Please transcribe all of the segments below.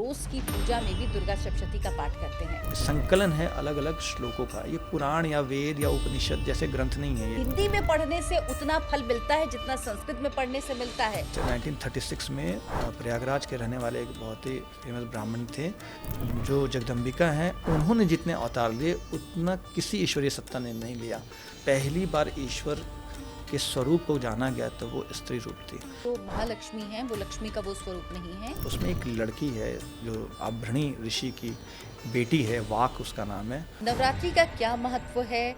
रोज की पूजा में भी दुर्गा सप्तशती का पाठ करते हैं। संकलन है अलग अलग श्लोकों का। ये पुराण या वेद या उपनिषद जैसे ग्रंथ नहीं है। ये हिंदी में पढ़ने से उतना फल मिलता है जितना संस्कृत में पढ़ने से मिलता है। 1936 में प्रयागराज के रहने वाले एक बहुत ही फेमस ब्राह्मण थे जो जगदम्बिका हैं। उन्होंने जितने अवतार लिए उतना किसी ईश्वरीय सत्ता ने नहीं लिया। पहली बार ईश्वर के स्वरूप को जाना गया तो वो स्त्री रूप थी। तो महालक्ष्मी है, वो लक्ष्मी का वो स्वरूप नहीं है। उसमें एक लड़की है जो आभ्रणी ऋषि की बेटी है, वाक उसका नाम है। नवरात्रि का क्या महत्व है,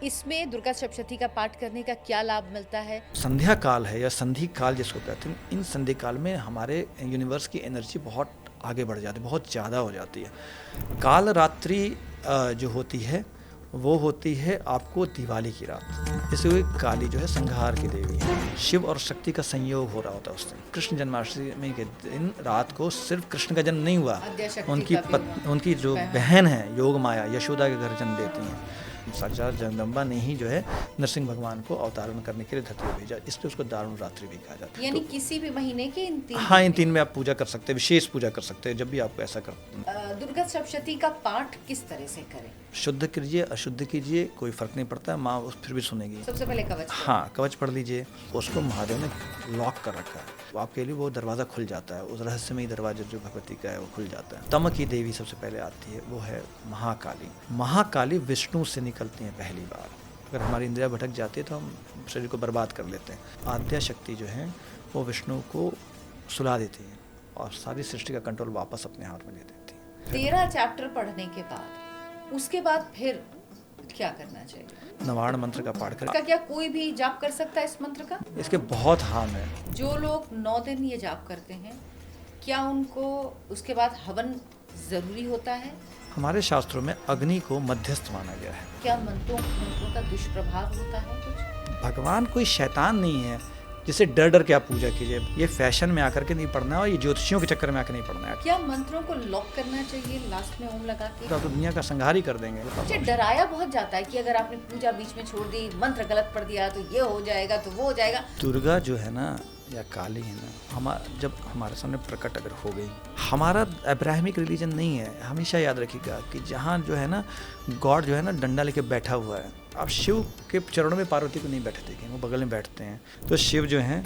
इसमें दुर्गा सप्तशती का पाठ करने का क्या लाभ मिलता है? संध्या काल है या संधि काल जिसको कहते हैं। इन संधि काल में हमारे यूनिवर्स की एनर्जी बहुत आगे बढ़ जाती है, बहुत ज़्यादा हो जाती है। काल रात्रि जो होती है वो होती है आपको दिवाली की रात। जैसे वो काली जो है संहार की देवी है। शिव और शक्ति का संयोग हो रहा होता है उस दिन। कृष्ण जन्माष्टमी के दिन रात को सिर्फ कृष्ण का जन्म नहीं हुआ, उनकी जो बहन है योग माया यशोदा के घर जन्म देती हैं। साक्षात जगदम्बा ने ही जो है नरसिंह भगवान को अवतारण करने के लिए धरती पर भेजा, इसलिए उसको दारुण रात्रि भी कहा जाता है। यानी किसी भी महीने के इन तीन हाँ, इन तीन में आप पूजा कर सकते हैं, विशेष पूजा कर सकते हैं जब भी आपको ऐसा कर। दुर्गा सप्तशती का पाठ किस तरह से करें? शुद्ध कीजिए अशुद्ध कीजिए, कोई फर्क नहीं पड़ता, माँ फिर भी सुनेगी। सबसे पहले कवच। हाँ, कवच पढ़ लीजिए। उसको महादेव ने लॉक कर रखा है, आपके लिए वो दरवाज़ा खुल जाता है। उस रहस्यमयी दरवाजा जो भगवती का है वो खुल जाता है। तम की देवी सबसे पहले आती है, वो है महाकाली। महाकाली विष्णु से निकलती हैं पहली बार। अगर हमारी इंद्रिया भटक जाती है तो हम शरीर को बर्बाद कर लेते हैं। आद्या शक्ति जो है वो विष्णु को सुला देती है और सारी सृष्टि का कंट्रोल वापस अपने हाथ में ले देती है। 13 चैप्टर पढ़ने के बाद उसके बाद फिर क्या करना चाहिए? नवाण मंत्र का पाठ करें। इसका क्या कोई भी जाप कर सकता है इस मंत्र का? इसके बहुत हार्म है। जो लोग 9 दिन ये जाप करते हैं, क्या उनको उसके बाद हवन जरूरी होता है? हमारे शास्त्रों में अग्नि को मध्यस्थ माना गया है। क्या मंत्रों का दुष्प्रभाव होता है कुछ? भगवान कोई शैतान नहीं है जिसे डर डर के आप पूजा कीजिए। ये फैशन में आकर के नहीं पढ़ना है और ये ज्योतिषियों के चक्कर में आकर नहीं पढ़ना है। क्या मंत्रों को लॉक करना चाहिए लास्ट में ओम लगा के? तो दुनिया का संहार ही कर देंगे। मुझे डराया बहुत जाता है कि अगर आपने पूजा बीच में छोड़ दी, मंत्र गलत पढ़ दिया तो ये हो जाएगा तो वो हो जाएगा। दुर्गा जो है ना या काली है ना, जब हमारे सामने प्रकट अगर हो गई, हमारा अब्राहमिक रिलीजन नहीं है। हमेशा याद रखिएगा कि जहाँ जो है ना गॉड जो है ना डंडा लेके बैठा हुआ है। आप शिव के चरणों में पार्वती को नहीं बैठे देखेंगे, वो बगल में बैठते हैं। तो शिव जो हैं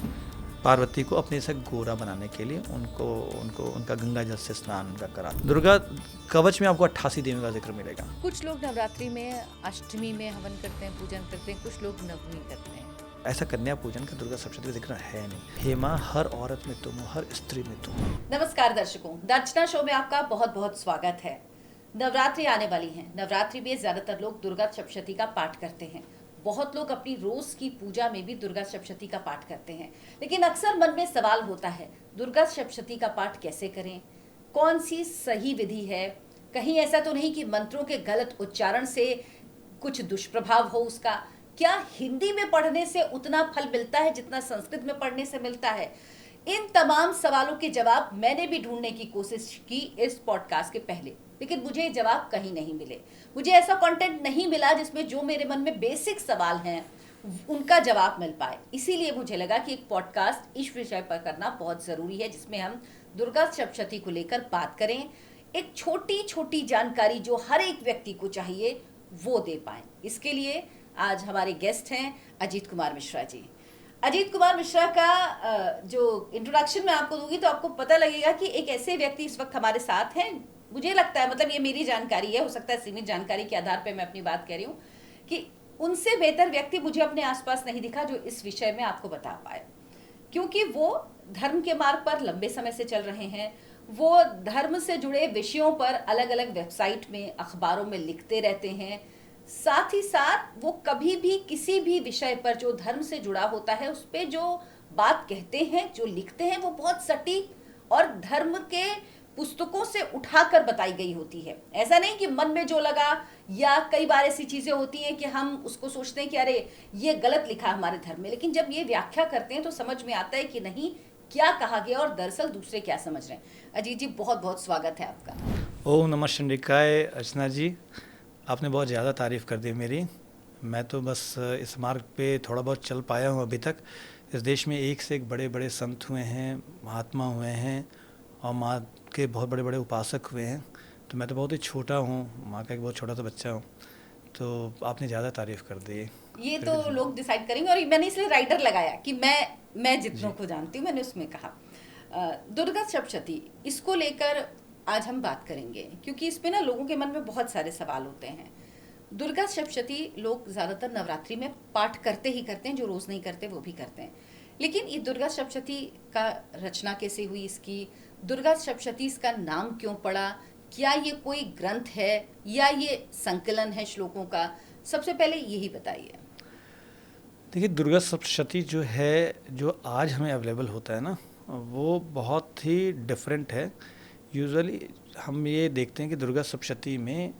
पार्वती को अपने से गोरा बनाने के लिए उनको उनका गंगा जल से स्नान उनका करा। दुर्गा कवच में आपको 88 देवियों का जिक्र मिलेगा। कुछ लोग नवरात्रि में अष्टमी में हवन करते हैं, पूजन करते हैं, कुछ लोग नवमी करते हैं। ऐसा कन्या पूजन का दुर्गा सप्तशती का जिक्र है नहीं। हे माँ, हर औरत में तुम हो, हर स्त्री में तुम हो। नमस्कार दर्शकों, दर्शना शो में आपका बहुत बहुत स्वागत है। नवरात्रि आने वाली है। नवरात्रि में ज्यादातर लोग दुर्गा सप्तशती का पाठ करते हैं। बहुत लोग अपनी रोज की पूजा में भी दुर्गा सप्तशती का पाठ करते हैं। लेकिन अक्सर मन में सवाल होता है, दुर्गा सप्तशती का पाठ कैसे करें, कौन सी सही विधि है, कहीं ऐसा तो नहीं कि मंत्रों के गलत उच्चारण से कुछ दुष्प्रभाव हो उसका, क्या हिंदी में पढ़ने से उतना फल मिलता है जितना संस्कृत में पढ़ने से मिलता है? इन तमाम सवालों के जवाब मैंने भी ढूंढने की कोशिश की इस पॉडकास्ट के पहले, लेकिन मुझे जवाब कहीं नहीं मिले। मुझे ऐसा कंटेंट नहीं मिला जिसमें जो मेरे मन में बेसिक सवाल हैं उनका जवाब मिल पाए। इसीलिए मुझे लगा कि एक पॉडकास्ट इस विषय पर करना बहुत जरूरी है जिसमें हम दुर्गा सप्तशती को लेकर बात करें, एक छोटी छोटी जानकारी जो हर एक व्यक्ति को चाहिए वो दे पाए। इसके लिए आज हमारे गेस्ट हैं अजीत कुमार मिश्रा जी। अजीत कुमार मिश्रा का जो इंट्रोडक्शन मैं आपको दूंगी तो आपको पता लगेगा कि एक ऐसे व्यक्ति इस वक्त हमारे साथ हैं, मुझे लगता है, मतलब ये मेरी जानकारी है, हो सकता है सीमित जानकारी के आधार पर मैं अपनी बात कह रही हूँ, कि उनसे बेहतर व्यक्ति मुझे अपने आसपास नहीं दिखा जो इस विषय में आपको बता पाए, क्योंकि वो धर्म के मार्ग पर लंबे समय से चल रहे हैं। वो धर्म से जुड़े विषयों पर अलग अलग वेबसाइट में, अखबारों में लिखते रहते हैं। साथ ही साथ वो कभी भी किसी भी विषय पर जो धर्म से जुड़ा होता है उस पे जो बात कहते हैं, जो लिखते हैं, वो बहुत सटीक और धर्म के पुस्तकों से उठाकर बताई गई होती है। ऐसा नहीं कि मन में जो लगा, या कई बार ऐसी चीजें होती हैं कि हम उसको सोचते हैं कि अरे ये गलत लिखा हमारे धर्म में, लेकिन जब ये व्याख्या करते हैं तो समझ में आता है कि नहीं, क्या कहा गया और दरअसल दूसरे क्या समझ रहे हैं। अजीत जी, बहुत बहुत स्वागत है आपका। ओम नमः शिवाय। अर्चना जी, आपने बहुत ज़्यादा तारीफ़ कर दी मेरी। मैं तो बस इस मार्ग पे थोड़ा बहुत चल पाया हूँ अभी तक। इस देश में एक से एक बड़े बड़े संत हुए हैं, महात्मा हुए हैं, और माँ के बहुत बड़े बड़े उपासक हुए हैं, तो मैं तो बहुत ही छोटा हूँ, माँ का एक बहुत छोटा सा बच्चा हूँ, तो आपने ज़्यादा तारीफ़ कर दी। ये फिर तो भी लोग डिसाइड करेंगे, और मैंने इसलिए राइडर लगाया कि मैं जितनों जी को जानती हूँ मैंने उसमें कहा। दुर्गा सप्तशती, इसको लेकर आज हम बात करेंगे, क्योंकि इस पे ना लोगों के मन में बहुत सारे सवाल होते हैं। दुर्गा सप्तशती लोग ज़्यादातर नवरात्रि में पाठ करते ही करते हैं, जो रोज़ नहीं करते वो भी करते हैं। लेकिन ये दुर्गा सप्तशती का रचना कैसे हुई, इसकी दुर्गा सप्तशती इसका नाम क्यों पड़ा, क्या ये कोई ग्रंथ है या ये संकलन है श्लोकों का, सबसे पहले यही बताइए। देखिए, दुर्गा सप्तशती जो है, जो आज हमें अवेलेबल होता है ना, वो बहुत ही डिफरेंट है। यूजुअली हम ये देखते हैं कि दुर्गा सप्तशती में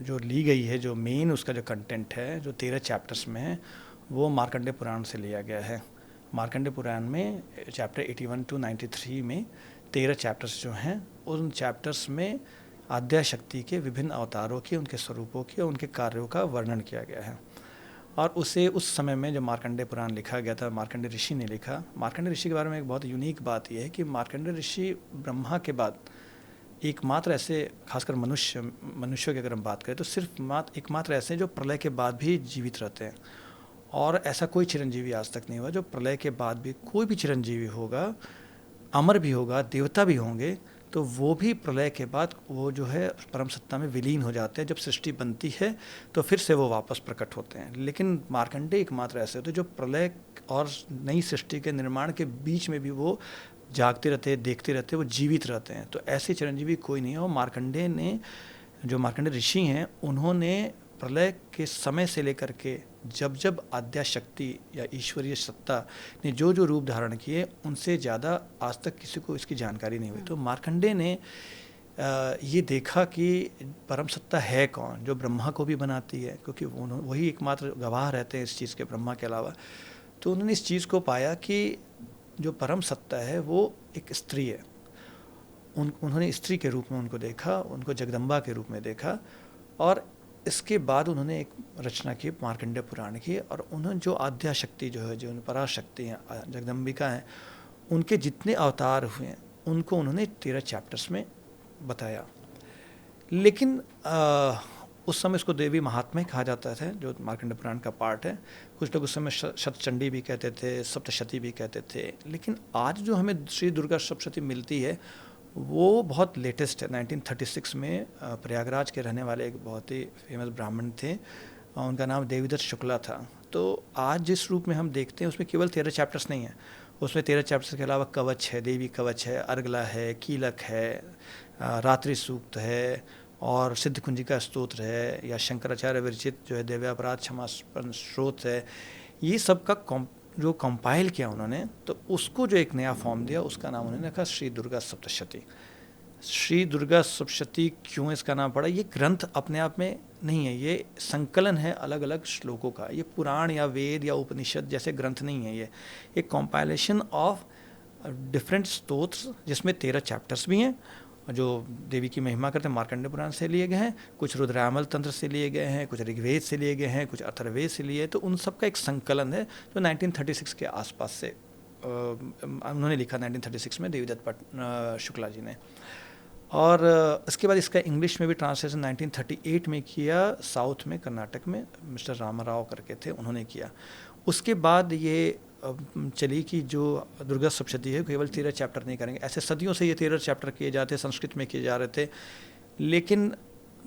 जो ली गई है, जो मेन उसका जो कंटेंट है, जो 13 चैप्टर्स में है, वो मार्कंडेय पुराण से लिया गया है। मार्कंडेय पुराण में चैप्टर 81 टू 93 में 13 चैप्टर्स जो हैं, उन चैप्टर्स में आद्या शक्ति के विभिन्न अवतारों के, उनके स्वरूपों के, उनके कार्यों का वर्णन किया गया है। और उसे उस समय में जब मार्कंडेय पुराण लिखा गया था, मार्कंडेय ऋषि ने लिखा। मार्कंडेय ऋषि के बारे में एक बहुत यूनिक बात यह है कि मार्कंडेय ऋषि ब्रह्मा के बाद एकमात्र ऐसे, खासकर मनुष्यों की अगर हम बात करें तो सिर्फ एकमात्र ऐसे हैं जो प्रलय के बाद भी जीवित रहते हैं। और ऐसा कोई चिरंजीवी आज तक नहीं हुआ जो प्रलय के बाद भी, कोई भी चिरंजीवी होगा, अमर भी होगा, देवता भी होंगे, तो वो भी प्रलय के बाद वो जो है परम सत्ता में विलीन हो जाते हैं। जब सृष्टि बनती है तो फिर से वो वापस प्रकट होते हैं। लेकिन मार्कंडेय एकमात्र ऐसे होते हैं जो प्रलय और नई सृष्टि के निर्माण के बीच में भी वो जागते रहते हैं, देखते रहते हैं, वो जीवित रहते हैं। तो ऐसे चिरंजीवी कोई नहीं है। और मार्कंडेय ने, जो मार्कंडेय ऋषि हैं, उन्होंने प्रलय के समय से लेकर के जब जब आद्या शक्ति या ईश्वरीय सत्ता ने जो जो रूप धारण किए, उनसे ज़्यादा आज तक किसी को इसकी जानकारी नहीं हुई। तो मार्कंडेय ने ये देखा कि परम सत्ता है कौन, जो ब्रह्मा को भी बनाती है, क्योंकि वही एकमात्र गवाह रहते हैं इस चीज़ के, ब्रह्मा के अलावा। तो उन्होंने इस चीज़ को पाया कि जो परम सत्ता है वो एक स्त्री है। उन्होंने स्त्री के रूप में उनको देखा, उनको जगदम्बा के रूप में देखा। और इसके बाद उन्होंने एक रचना की, मार्कंडेय पुराण की। और उन्होंने जो आद्या शक्ति जो है, जो पराशक्ति हैं, जगदम्बिका हैं, उनके जितने अवतार हुए हैं उनको उन्होंने 13 चैप्टर्स में बताया। लेकिन उस समय इसको देवी महात्म्य कहा जाता था, जो मार्कंडेय पुराण का पार्ट है। कुछ लोग उस समय शतचंडी भी कहते थे, सप्तशती भी कहते थे। लेकिन आज जो हमें श्री दुर्गा सप्तशती मिलती है वो बहुत लेटेस्ट है। 1936 में प्रयागराज के रहने वाले एक बहुत ही फेमस ब्राह्मण थे, उनका नाम देवीदत्त शुक्ला था। तो आज जिस रूप में हम देखते हैं उसमें केवल 13 चैप्टर्स नहीं हैं, उसमें 13 चैप्टर्स के अलावा कवच है, देवी कवच है, अर्गला है, कीलक है, रात्रि सूक्त है, और सिद्ध कुंजिका स्तोत्र है, या शंकराचार्य विरचित जो है देव्यापराध क्षमापण स्रोत है। ये सब का जो कंपाइल किया उन्होंने, तो उसको जो एक नया फॉर्म दिया, उसका नाम उन्होंने रखा श्री दुर्गा सप्तशती। श्री दुर्गा सप्तशती क्यों इसका नाम पड़ा? ये ग्रंथ अपने आप में नहीं है, ये संकलन है अलग अलग श्लोकों का। ये पुराण या वेद या उपनिषद जैसे ग्रंथ नहीं है, ये एक कॉम्पाइलेशन ऑफ डिफरेंट स्तोत्र, जिसमें 13 चैप्टर्स भी हैं जो देवी की महिमा करते हैं, मार्कंडेय पुराण से लिए गए हैं, कुछ रुद्रामल तंत्र से लिए गए हैं, कुछ ऋग्वेद से लिए गए हैं, कुछ अथर्ववेद से लिए। तो उन सब का एक संकलन है जो 1936 के आसपास से उन्होंने लिखा, 1936 में देवीदत्त शुक्ला जी ने। और इसके बाद इसका इंग्लिश में भी ट्रांसलेशन 1938 में किया, साउथ में कर्नाटक में मिस्टर रामाराव करके थे, उन्होंने किया। उसके बाद ये चली कि जो दुर्गा सप्तशती है केवल 13 चैप्टर नहीं करेंगे, ऐसे सदियों से ये 13 चैप्टर किए जाते, संस्कृत में किए जा रहे थे। लेकिन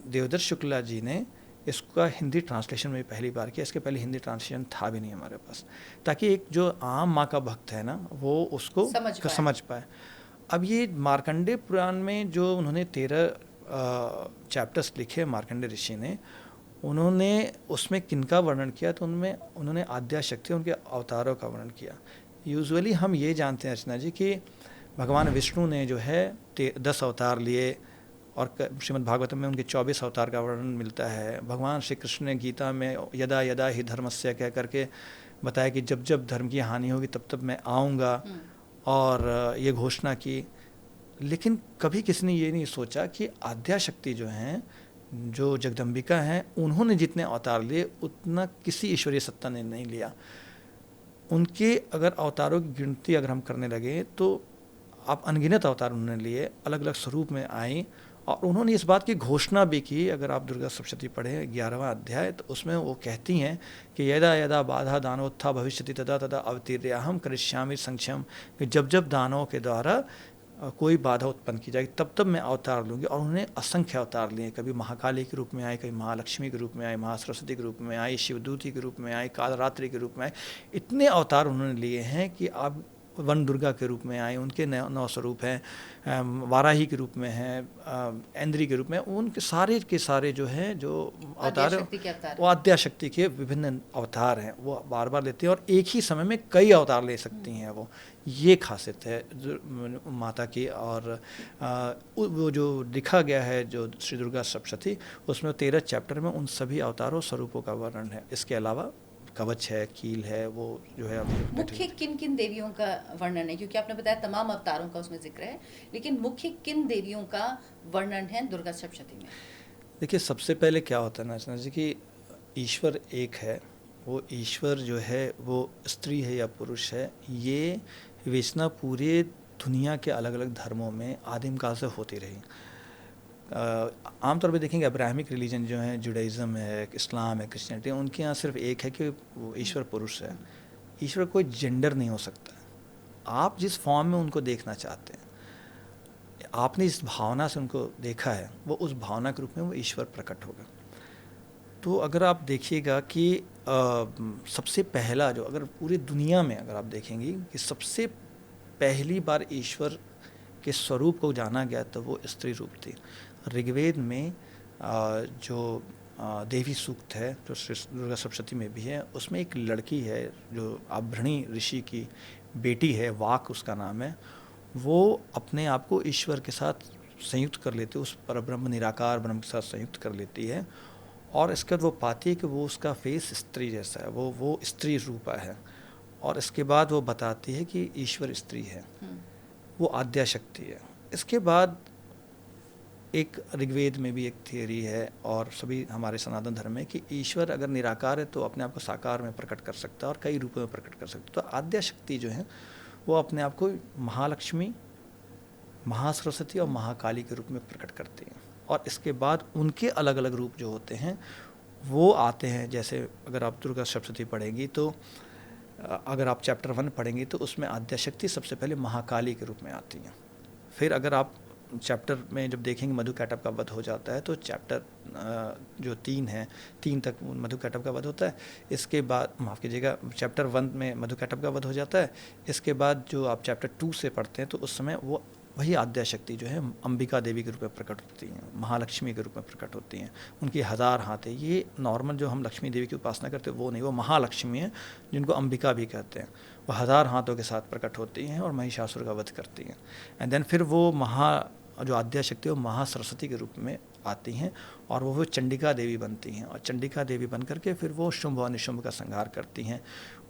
देवदत्त शुक्ला जी ने इसका हिंदी ट्रांसलेशन में पहली बार किया। इसके पहले हिंदी ट्रांसलेशन था भी नहीं हमारे पास, ताकि एक जो आम माँ का भक्त है ना, वो उसको समझ पाए। अब ये मार्कंडेय पुराण में जो उन्होंने 13 चैप्टर्स लिखे मार्कंडेय ऋषि ने, उन्होंने उसमें किनका वर्णन किया? तो उनमें उन्होंने आद्या शक्ति, उनके अवतारों का वर्णन किया। यूजुअली हम ये जानते हैं अर्चना जी कि भगवान विष्णु ने जो है 10 अवतार लिए, और श्रीमद् भागवतम में उनके 24 अवतार का वर्णन मिलता है। भगवान श्री कृष्ण ने गीता में यदा यदा ही धर्मस्य कह करके बताया कि जब जब धर्म की हानि होगी तब तब मैं आऊँगा, और ये घोषणा की। लेकिन कभी किसी ने ये नहीं सोचा कि आद्या शक्ति जो हैं, जो जगदम्बिका हैं, उन्होंने जितने अवतार लिए उतना किसी ईश्वरीय सत्ता ने नहीं लिया। उनके अगर अवतारों की गिनती अगर हम करने लगे तो आप अनगिनत अवतार उन्होंने लिए, अलग अलग स्वरूप में आई, और उन्होंने इस बात की घोषणा भी की। अगर आप दुर्गा सप्तशती पढ़ें 11वां अध्याय, तो उसमें वो कहती हैं कि यदा यदा बाधा दानोत्था भविष्यति तदा तदा अवतीर्याहम करिष्यामि संक्षम, कि जब जब दानवों के द्वारा कोई बाधा उत्पन्न की जाएगी तब तब मैं अवतार लूँगी। और उन्होंने असंख्य अवतार लिए, कभी महाकाली के रूप में आए, कभी महालक्ष्मी के रूप में आए, महासरस्वती के रूप में आए, शिवदूती के रूप में आए, कालरात्रि के रूप में आए। इतने अवतार उन्होंने लिए हैं कि आप वन दुर्गा के रूप में आए, उनके 9 स्वरूप हैं, वाराही के रूप में हैं, ऐन्द्री के रूप में, उनके सारे के सारे जो हैं जो अवतार हैं वो आद्याशक्ति के विभिन्न अवतार हैं, वो बार बार लेते हैं और एक ही समय में कई अवतार ले सकती हैं वो। ये खासियत है माता की। और वो जो लिखा गया है जो श्री दुर्गा सप्तशती, उसमें 13 चैप्टर में उन सभी अवतारों स्वरूपों का वर्णन है। इसके अलावा कवच है, कील है, वो जो है मुख्य किन किन देवियों का वर्णन है, क्योंकि आपने बताया तमाम अवतारों का उसमें जिक्र है, लेकिन मुख्य किन देवियों का वर्णन है दुर्गा सप्तशती में? देखिए, सबसे पहले क्या होता है ना अर्चना जी कि ईश्वर एक है। वो ईश्वर जो है वो स्त्री है या पुरुष है, ये विवेचना पूरे दुनिया के अलग अलग धर्मों में आदिम काल से होती रही। आमतौर पे देखेंगे अब्राहमिक रिलीजन जो है, जुडाइज़म है, इस्लाम है, क्रिश्चियनिटी, उनके यहाँ सिर्फ एक है कि वो ईश्वर पुरुष है। ईश्वर कोई जेंडर नहीं हो सकता। आप जिस फॉर्म में उनको देखना चाहते हैं, आपने इस भावना से उनको देखा है, वो उस भावना के रूप में वो ईश्वर प्रकट होगा। तो अगर आप देखिएगा कि सबसे पहला जो, अगर पूरी दुनिया में अगर आप देखेंगे कि सबसे पहली बार ईश्वर के स्वरूप को जाना गया तो वो स्त्री रूप थी। ऋग्वेद में जो देवी सूक्त है जो दुर्गा सप्तशती में भी है, उसमें एक लड़की है जो आभृणी ऋषि की बेटी है, वाक उसका नाम है। वो अपने आप को ईश्वर के साथ संयुक्त कर लेती है, उस परब्रह्म निराकार ब्रह्म के साथ संयुक्त कर लेती है। और इसके बाद वो पाती है कि वो उसका फेस स्त्री जैसा है, वो स्त्री रूपा है। और इसके बाद वो बताती है कि ईश्वर स्त्री है, वो आद्याशक्ति है। इसके बाद एक ऋग्वेद में भी एक थियरी है और सभी हमारे सनातन धर्म में कि ईश्वर अगर निराकार है तो अपने आप को साकार में प्रकट कर सकता है और कई रूपों में प्रकट कर सकता है। तो आद्याशक्ति जो है वो अपने आप को महालक्ष्मी, महासरस्वती और महाकाली के रूप में प्रकट करती हैं। और इसके बाद उनके अलग अलग रूप जो होते हैं वो आते हैं। जैसे अगर आप दुर्गा सप्तशती पढ़ेंगी तो अगर आप चैप्टर 1 पढ़ेंगी तो उसमें आद्याशक्ति सबसे पहले महाकाली के रूप में आती हैं। फिर अगर आप चैप्टर में जब देखेंगे मधुकैटभ का वध हो जाता है तो चैप्टर जो 3 है, 3 तक मधुकैटभ का वध होता है। इसके बाद माफ़ कीजिएगा, चैप्टर 1 में मधुकैटभ का वध हो जाता है। इसके बाद जो आप चैप्टर 2 से पढ़ते हैं तो उस समय वो वही आद्याशक्ति जो है अंबिका देवी के रूप में प्रकट होती हैं, महालक्ष्मी के रूप में प्रकट होती हैं। उनकी 1000 हाथ है। ये नॉर्मल जो हम लक्ष्मी देवी की उपासना करते हैं वो नहीं, वो महालक्ष्मी है जिनको अंबिका भी कहते हैं। वो 1000 हाथों के साथ प्रकट होती हैं और महिषासुर का वध करती हैं। एंड देन फिर वो जो आद्याशक्ति है वो महासरस्वती के रूप में आती हैं और वो चंडिका देवी बनती हैं। और चंडिका देवी बन करके फिर वो शुंभ और निशुंभ का संहार करती हैं।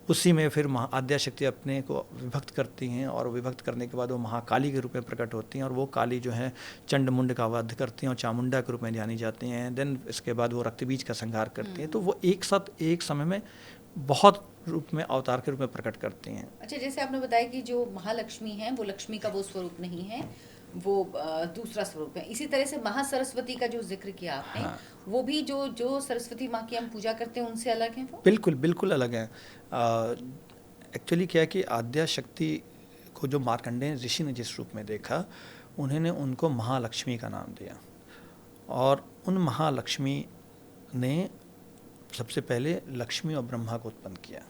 उसी में फिर आद्याशक्ति अपने को विभक्त करती हैं और विभक्त करने के बाद वो महाकाली के रूप में प्रकट होती हैं। और वो काली जो है चंड मुंड का वध करती हैं और चामुंडा के रूप में जानी जाती हैं। देन इसके बाद वो रक्तबीज का संहार करती हैं। तो वो एक साथ एक समय में बहुत रूप में अवतार के रूप में प्रकट करती हैं। अच्छा, जैसे आपने बताया कि जो महालक्ष्मी है वो लक्ष्मी का वो स्वरूप नहीं है, वो दूसरा स्वरूप है। इसी तरह से महासरस्वती का जो जिक्र किया आपने, हाँ। वो भी जो सरस्वती माँ की हम पूजा करते हैं उनसे अलग है वो? बिल्कुल बिल्कुल अलग है। एक्चुअली क्या है कि आद्याशक्ति को जो मार्कंडेय ऋषि ने जिस रूप में देखा, उन्होंने उनको महालक्ष्मी का नाम दिया। और उन महालक्ष्मी ने सबसे पहले लक्ष्मी और ब्रह्मा को उत्पन्न किया।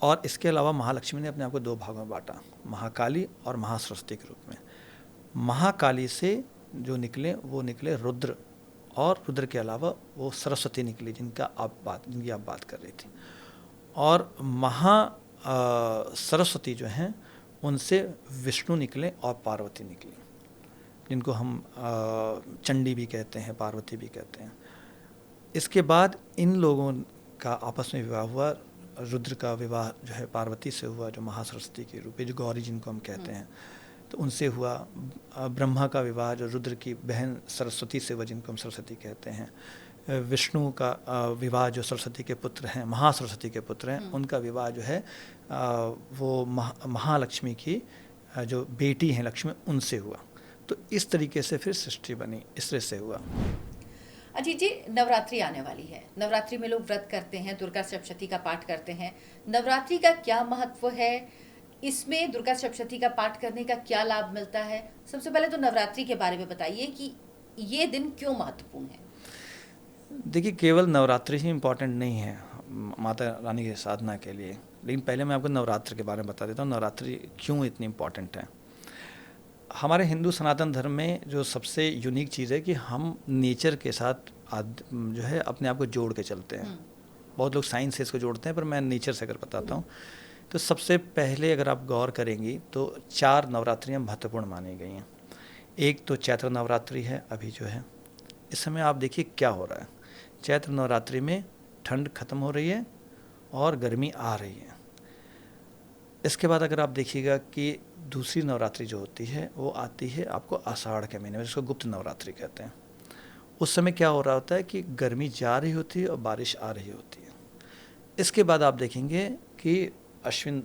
और इसके अलावा महालक्ष्मी ने अपने आप को 2 भागों में बांटा, महाकाली और महासरस्वती के रूप में। महाकाली से जो निकले वो निकले रुद्र, और रुद्र के अलावा वो सरस्वती निकली जिनकी आप बात कर रही थी। और सरस्वती जो हैं उनसे विष्णु निकले और पार्वती निकली, जिनको हम चंडी भी कहते हैं, पार्वती भी कहते हैं। इसके बाद इन लोगों का आपस में विवाह हुआ। रुद्र का विवाह जो है पार्वती से हुआ, जो महासरस्वती के रूप में, जो गौरी जिनको हम कहते हैं, तो उनसे हुआ। ब्रह्मा का विवाह जो रुद्र की बहन सरस्वती से हुआ, जिनको हम सरस्वती कहते हैं। विष्णु का विवाह जो सरस्वती के पुत्र हैं, महासरस्वती के पुत्र हैं, उनका विवाह जो है वो महालक्ष्मी की जो बेटी हैं लक्ष्मी उनसे हुआ। तो इस तरीके से फिर सृष्टि बनी, इस तरह से हुआ। अजीत जी, नवरात्रि आने वाली है। नवरात्रि में लोग व्रत करते हैं, दुर्गा सप्तशती का पाठ करते हैं। नवरात्रि का क्या महत्व है? इसमें दुर्गा सप्तशती का पाठ करने का क्या लाभ मिलता है? सबसे पहले तो नवरात्रि के बारे में बताइए कि ये दिन क्यों महत्वपूर्ण है। देखिए, केवल नवरात्रि ही इम्पॉर्टेंट नहीं है माता रानी की साधना के लिए, लेकिन पहले मैं आपको नवरात्र के बारे में बता देता हूँ नवरात्रि क्यों इतनी इम्पॉर्टेंट है। हमारे हिंदू सनातन धर्म में जो सबसे यूनिक चीज़ है कि हम नेचर के साथ जो है अपने आप को जोड़ के चलते हैं। बहुत लोग साइंस से इसको जोड़ते हैं, पर मैं नेचर से अगर बताता हूँ तो सबसे पहले अगर आप गौर करेंगी तो 4 नवरात्रियाँ महत्वपूर्ण मानी गई हैं। एक तो चैत्र नवरात्रि है, अभी जो है इस समय आप देखिए क्या हो रहा है। चैत्र नवरात्रि में ठंड खत्म हो रही है और गर्मी आ रही है। इसके बाद अगर आप देखिएगा कि दूसरी नवरात्रि जो होती है वो आती है आपको आषाढ़ के महीने में, जिसको गुप्त नवरात्रि कहते हैं। उस समय क्या हो रहा होता है कि गर्मी जा रही होती है और बारिश आ रही होती है। इसके बाद आप देखेंगे कि अश्विन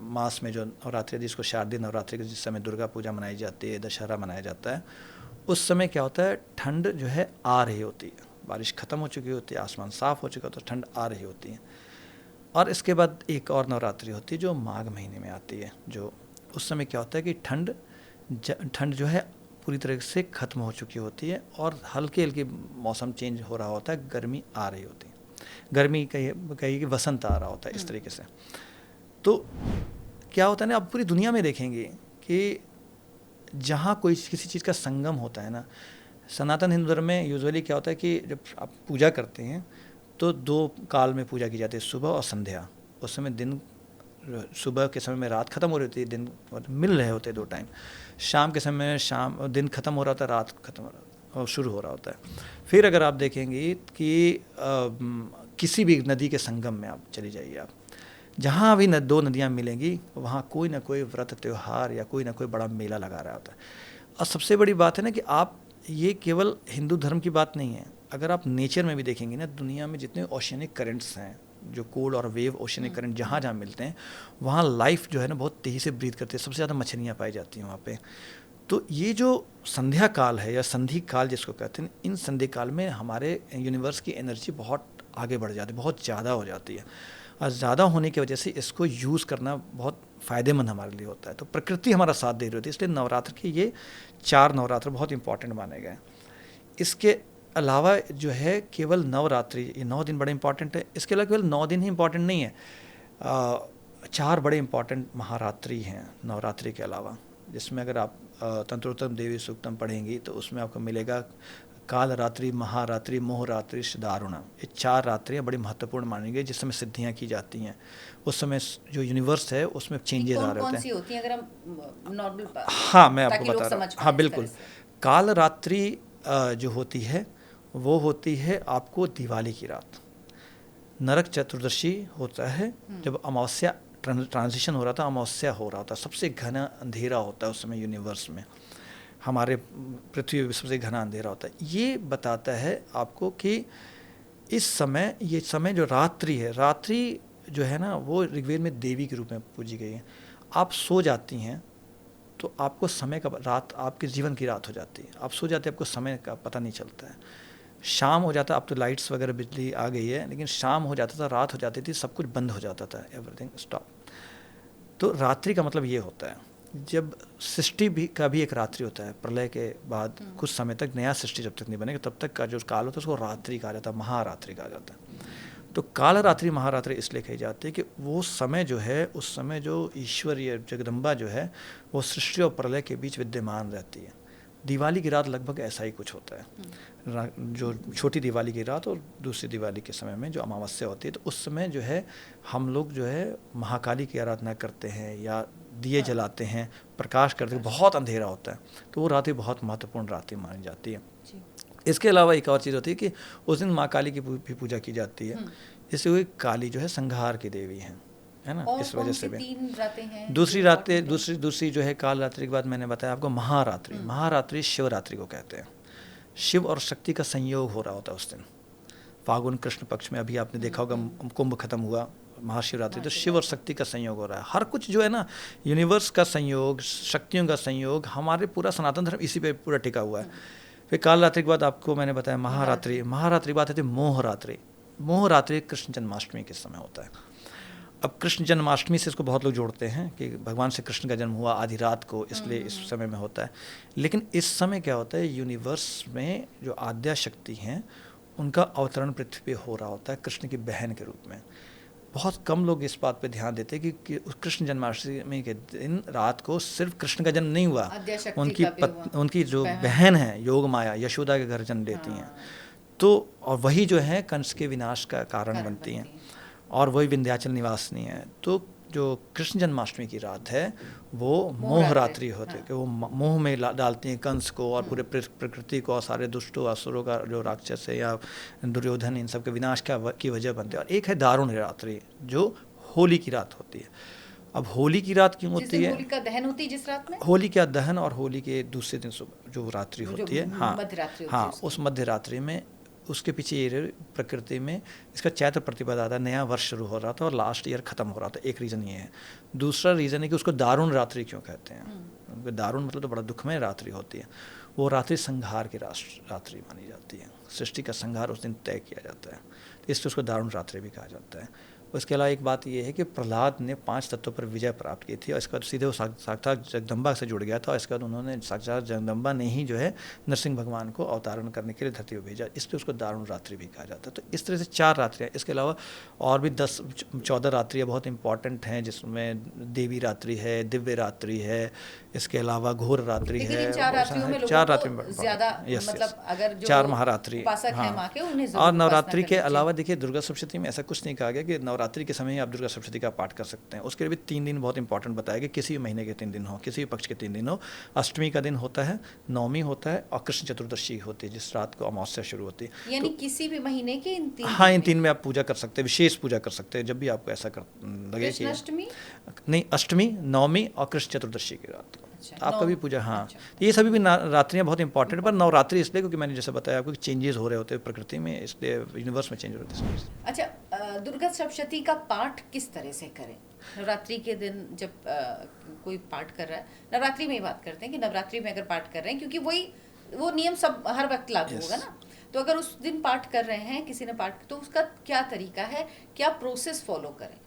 मास में जो नवरात्रि, जिसको शारदीय नवरात्रि, जिस समय दुर्गा पूजा मनाई जाती है, दशहरा मनाया जाता है, उस समय क्या होता है ठंड जो है आ रही होती है, बारिश खत्म हो चुकी होती है, आसमान साफ हो चुका, तो ठंड आ रही होती है। और इसके बाद एक और नवरात्रि होती है जो माघ महीने में आती है, जो उस समय क्या होता है कि ठंड जो है पूरी तरह से खत्म हो चुकी होती है और हल्के हल्के मौसम चेंज हो रहा होता है, गर्मी आ रही होती है, गर्मी कहिए कि वसंत आ रहा होता है, इस तरीके से। तो क्या होता है ना, आप पूरी दुनिया में देखेंगे कि जहाँ कोई किसी चीज़ का संगम होता है ना, सनातन हिंदू धर्म में यूजुअली क्या होता है कि जब आप पूजा करते हैं तो 2 काल में पूजा की जाती है, सुबह और संध्या। उस समय दिन, सुबह के समय में रात खत्म हो रही होती है, दिन मिल रहे होते हैं 2 टाइम। शाम के समय में दिन खत्म हो रहा होता है, रात खत्म हो रहा और शुरू हो रहा होता है। फिर अगर आप देखेंगे कि किसी भी नदी के संगम में आप चली जाइए, आप जहाँ भी 2 नदियाँ मिलेंगी वहाँ कोई ना कोई व्रत त्यौहार या कोई ना कोई बड़ा मेला लगा रहा होता है। और सबसे बड़ी बात है ना कि आप, ये केवल हिंदू धर्म की बात नहीं है, अगर आप नेचर में भी देखेंगे ना, दुनिया में जितने ओशियनिक करंट्स हैं, जो कोल्ड और वेव ओशियनिक करंट जहाँ जहाँ मिलते हैं, वहाँ लाइफ जो है ना बहुत तेज़ी से ब्रीथ करती है, सबसे ज़्यादा मछलियाँ पाई जाती हैं वहाँ पे। तो ये जो संध्या काल है या संधि काल जिसको कहते हैं, इन संधि काल में हमारे यूनिवर्स की एनर्जी बहुत आगे बढ़ जाती है, बहुत ज़्यादा हो जाती है। और ज़्यादा होने की वजह से इसको यूज़ करना बहुत फ़ायदेमंद हमारे लिए होता है। तो प्रकृति हमारा साथ दे रही होती है, इसलिए नवरात्र के ये 4 नवरात्र बहुत इंपॉर्टेंट माने गए। इसके अलावा जो है केवल नवरात्रि, ये 9 दिन बड़े इंपॉर्टेंट है। इसके अलावा केवल 9 दिन ही इंपॉर्टेंट नहीं है, 4 बड़े इंपॉर्टेंट महारात्रि हैं नवरात्रि के अलावा, जिसमें अगर आप तंत्रोत्तम देवी सूक्तम पढ़ेंगी तो उसमें आपको मिलेगा काल रात्रि, महारात्रि, मोहरात्रि, दारुणा। ये 4 रात्रियाँ बड़ी महत्वपूर्ण मानी गई, जिस समय सिद्धियाँ की जाती हैं। उस समय जो यूनिवर्स है उसमें चेंजेस आ रहे होते हैं। कौन सी होती हैं अगर हम नॉर्मल, हाँ मैं आपको बता रहा हूँ। हाँ बिल्कुल, काल रात्रि जो होती है वो होती है आपको दिवाली की रात। नरक चतुर्दशी होता है जब अमावस्या ट्रांजिशन हो रहा था, अमावस्या हो रहा होता, सबसे घना अंधेरा होता है उस समय यूनिवर्स में, हमारे पृथ्वी में सबसे घना अंधेरा होता है। ये बताता है आपको कि इस समय, ये समय जो रात्रि है, रात्रि जो है ना वो ऋग्वेद में देवी के रूप में पूजी गई है। आप सो जाती हैं तो आपको समय का, रात आपके जीवन की रात हो जाती है, आप सो जाते हैं आपको समय का पता नहीं चलता है। शाम हो जाता, अब तो लाइट्स वगैरह बिजली आ गई है, लेकिन शाम हो जाता था, रात हो जाती थी, सब कुछ बंद हो जाता था, एवरीथिंग स्टॉप। तो रात्रि का मतलब ये होता है, जब सृष्टि भी का भी एक रात्रि होता है, प्रलय के बाद कुछ समय तक नया सृष्टि जब तक नहीं बनेगा तब तक का जो काल होता है उसको रात्रि कहा जाता है, महारात्रि कहा जाता है। तो काल रात्रि महारात्रि इसलिए कही जाती है कि वो समय जो है, उस समय जो ईश्वरीय जगदम्बा जो है वो सृष्टि और प्रलय के बीच विद्यमान रहती है। दिवाली की रात लगभग ऐसा ही कुछ होता है, जो छोटी दिवाली की रात और दूसरी दिवाली के समय में जो अमावस्या होती है, तो उस समय जो है हम लोग जो है महाकाली की आराधना करते हैं या दिए जलाते हैं, प्रकाश करते हैं, बहुत अंधेरा होता है, तो वो रात्रि बहुत महत्वपूर्ण रात्रि मानी जाती है। इसके अलावा एक और चीज़ होती है कि उस दिन माँ काली की भी पूजा की जाती है, इससे हुई काली जो है संहार की देवी है ना, इस वजह से भी 3 रातें हैं। दूसरी जो है काल रात्रि के बाद मैंने बताया आपको महारात्रि। महारात्रि शिवरात्रि को कहते हैं, शिव और शक्ति का संयोग हो रहा होता है उस दिन, फागुन कृष्ण पक्ष में। अभी आपने देखा होगा कुंभ खत्म हुआ महाशिवरात्रि, तो शिव और शक्ति का संयोग हो रहा है। हर कुछ जो है ना, यूनिवर्स का संयोग, शक्तियों का संयोग, हमारे पूरा सनातन धर्म इसी पे पूरा टिका हुआ है। फिर काल रात्रि के बाद आपको मैंने बताया महारात्रि। महारात्रि के बाद आती है मोहरात्रि। मोहरात्रि कृष्ण जन्माष्टमी के समय होता है। अब कृष्ण जन्माष्टमी से इसको बहुत लोग जोड़ते हैं कि भगवान से कृष्ण का जन्म हुआ आधी रात को, इसलिए इस समय में होता है। लेकिन इस समय क्या होता है, यूनिवर्स में जो आद्या शक्ति हैं उनका अवतरण पृथ्वी पे हो रहा होता है कृष्ण की बहन के रूप में। बहुत कम लोग इस बात पे ध्यान देते हैं कि उस कृष्ण जन्माष्टमी के दिन रात को सिर्फ कृष्ण का जन्म नहीं हुआ, उनकी जो बहन है योग माया यशोदा के घर जन्म लेती हैं। तो और वही जो है कंस के विनाश का कारण बनती हैं, और वही विंध्याचल निवासनी है। तो जो कृष्ण जन्माष्टमी की रात है वो मोहरात्रि होती है कि वो मोह में डालती हैं कंस को और पूरे प्रकृति को और सारे दुष्टों असुरों का जो राक्षस है या दुर्योधन, इन सब के विनाश की वजह बनते हैं। और एक है दारुण रात्रि जो होली की रात होती है। अब होली की रात क्यों होती है? होली का दहन होती है जिस रात में, होली का दहन और होली के दूसरे दिन जो रात्रि होती है, हाँ उस मध्य रात्रि में, उसके पीछे ये प्रकृति में इसका चैत्र प्रतिपदा था, नया वर्ष शुरू हो रहा था और लास्ट ईयर ख़त्म हो रहा था। एक रीज़न ये है। दूसरा रीज़न है कि उसको दारुण रात्रि क्यों कहते हैं। दारुण मतलब तो बड़ा दुखमय रात्रि होती है। वो रात्रि संहार की रात्रि मानी जाती है। सृष्टि का संहार उस दिन तय किया जाता है, तो इसलिए उसको दारुण रात्रि भी कहा जाता है। उसके अलावा एक बात यह है कि प्रहलाद ने 5 तत्वों पर विजय प्राप्त की थी और इसके बाद सीधे वो साक्षात जगदम्बा से जुड़ गया था। और इसके बाद उन्होंने साक्षात जगदम्बा ने ही जो है नरसिंह भगवान को अवतारण करने के लिए धरती को भेजा, इसलिए उसको दारुण रात्रि भी कहा जाता है। तो इस तरह से 4 रात्रियाँ, इसके अलावा और भी 10-14 रात्रियाँ बहुत इंपॉर्टेंट हैं, जिसमें देवी रात्रि है, दिव्य रात्रि है, इसके अलावा घोर रात्रि है। 4 रात्रि में ज़्यादा मतलब अगर जो 4 महारात्रि, हाँ। और नवरात्रि के अलावा देखिए दुर्गा सप्तमी में ऐसा कुछ नहीं कहा गया कि नवरात्रि के समय ही आप दुर्गा सप्तमी का पाठ कर सकते हैं। उसके लिए भी 3 दिन बहुत इंपॉर्टेंट बताया कि किसी भी महीने के 3 दिन हो, किसी भी पक्ष के 3 दिन हो। अष्टमी का दिन होता है, नवमी होता है और कृष्ण चतुर्दशी होती है जिस रात को अमावस्या शुरू होती है। यानी किसी भी महीने के इन 3 हाँ, इन 3 में आप पूजा कर सकते हैं, विशेष पूजा कर सकते हैं जब भी आपको ऐसा लगे कि अष्टमी नहीं, अष्टमी, नवमी और कृष्ण चतुर्दशी की रात को आप कभी पूजा। हाँ, ये सभी भी रात्रियाँ बहुत इंपॉर्टेंट, पर नवरात्रि इसलिए क्योंकि मैंने जैसे बताया आपको चेंजेस हो रहे होते हैं प्रकृति में, इसलिए यूनिवर्स में चेंज हो रहे हैं। अच्छा, दुर्गा सप्तशती का पाठ किस तरह से करें? नवरात्रि के दिन जब कोई पाठ कर रहा है, नवरात्रि में ही बात करते हैं कि नवरात्रि में अगर पाठ कर रहे हैं, क्योंकि वो नियम सब हर वक्त लागू होगा ना, तो अगर उस दिन पाठ कर रहे हैं किसी ने पाठ, तो उसका क्या तरीका है, क्या प्रोसेस फॉलो करें?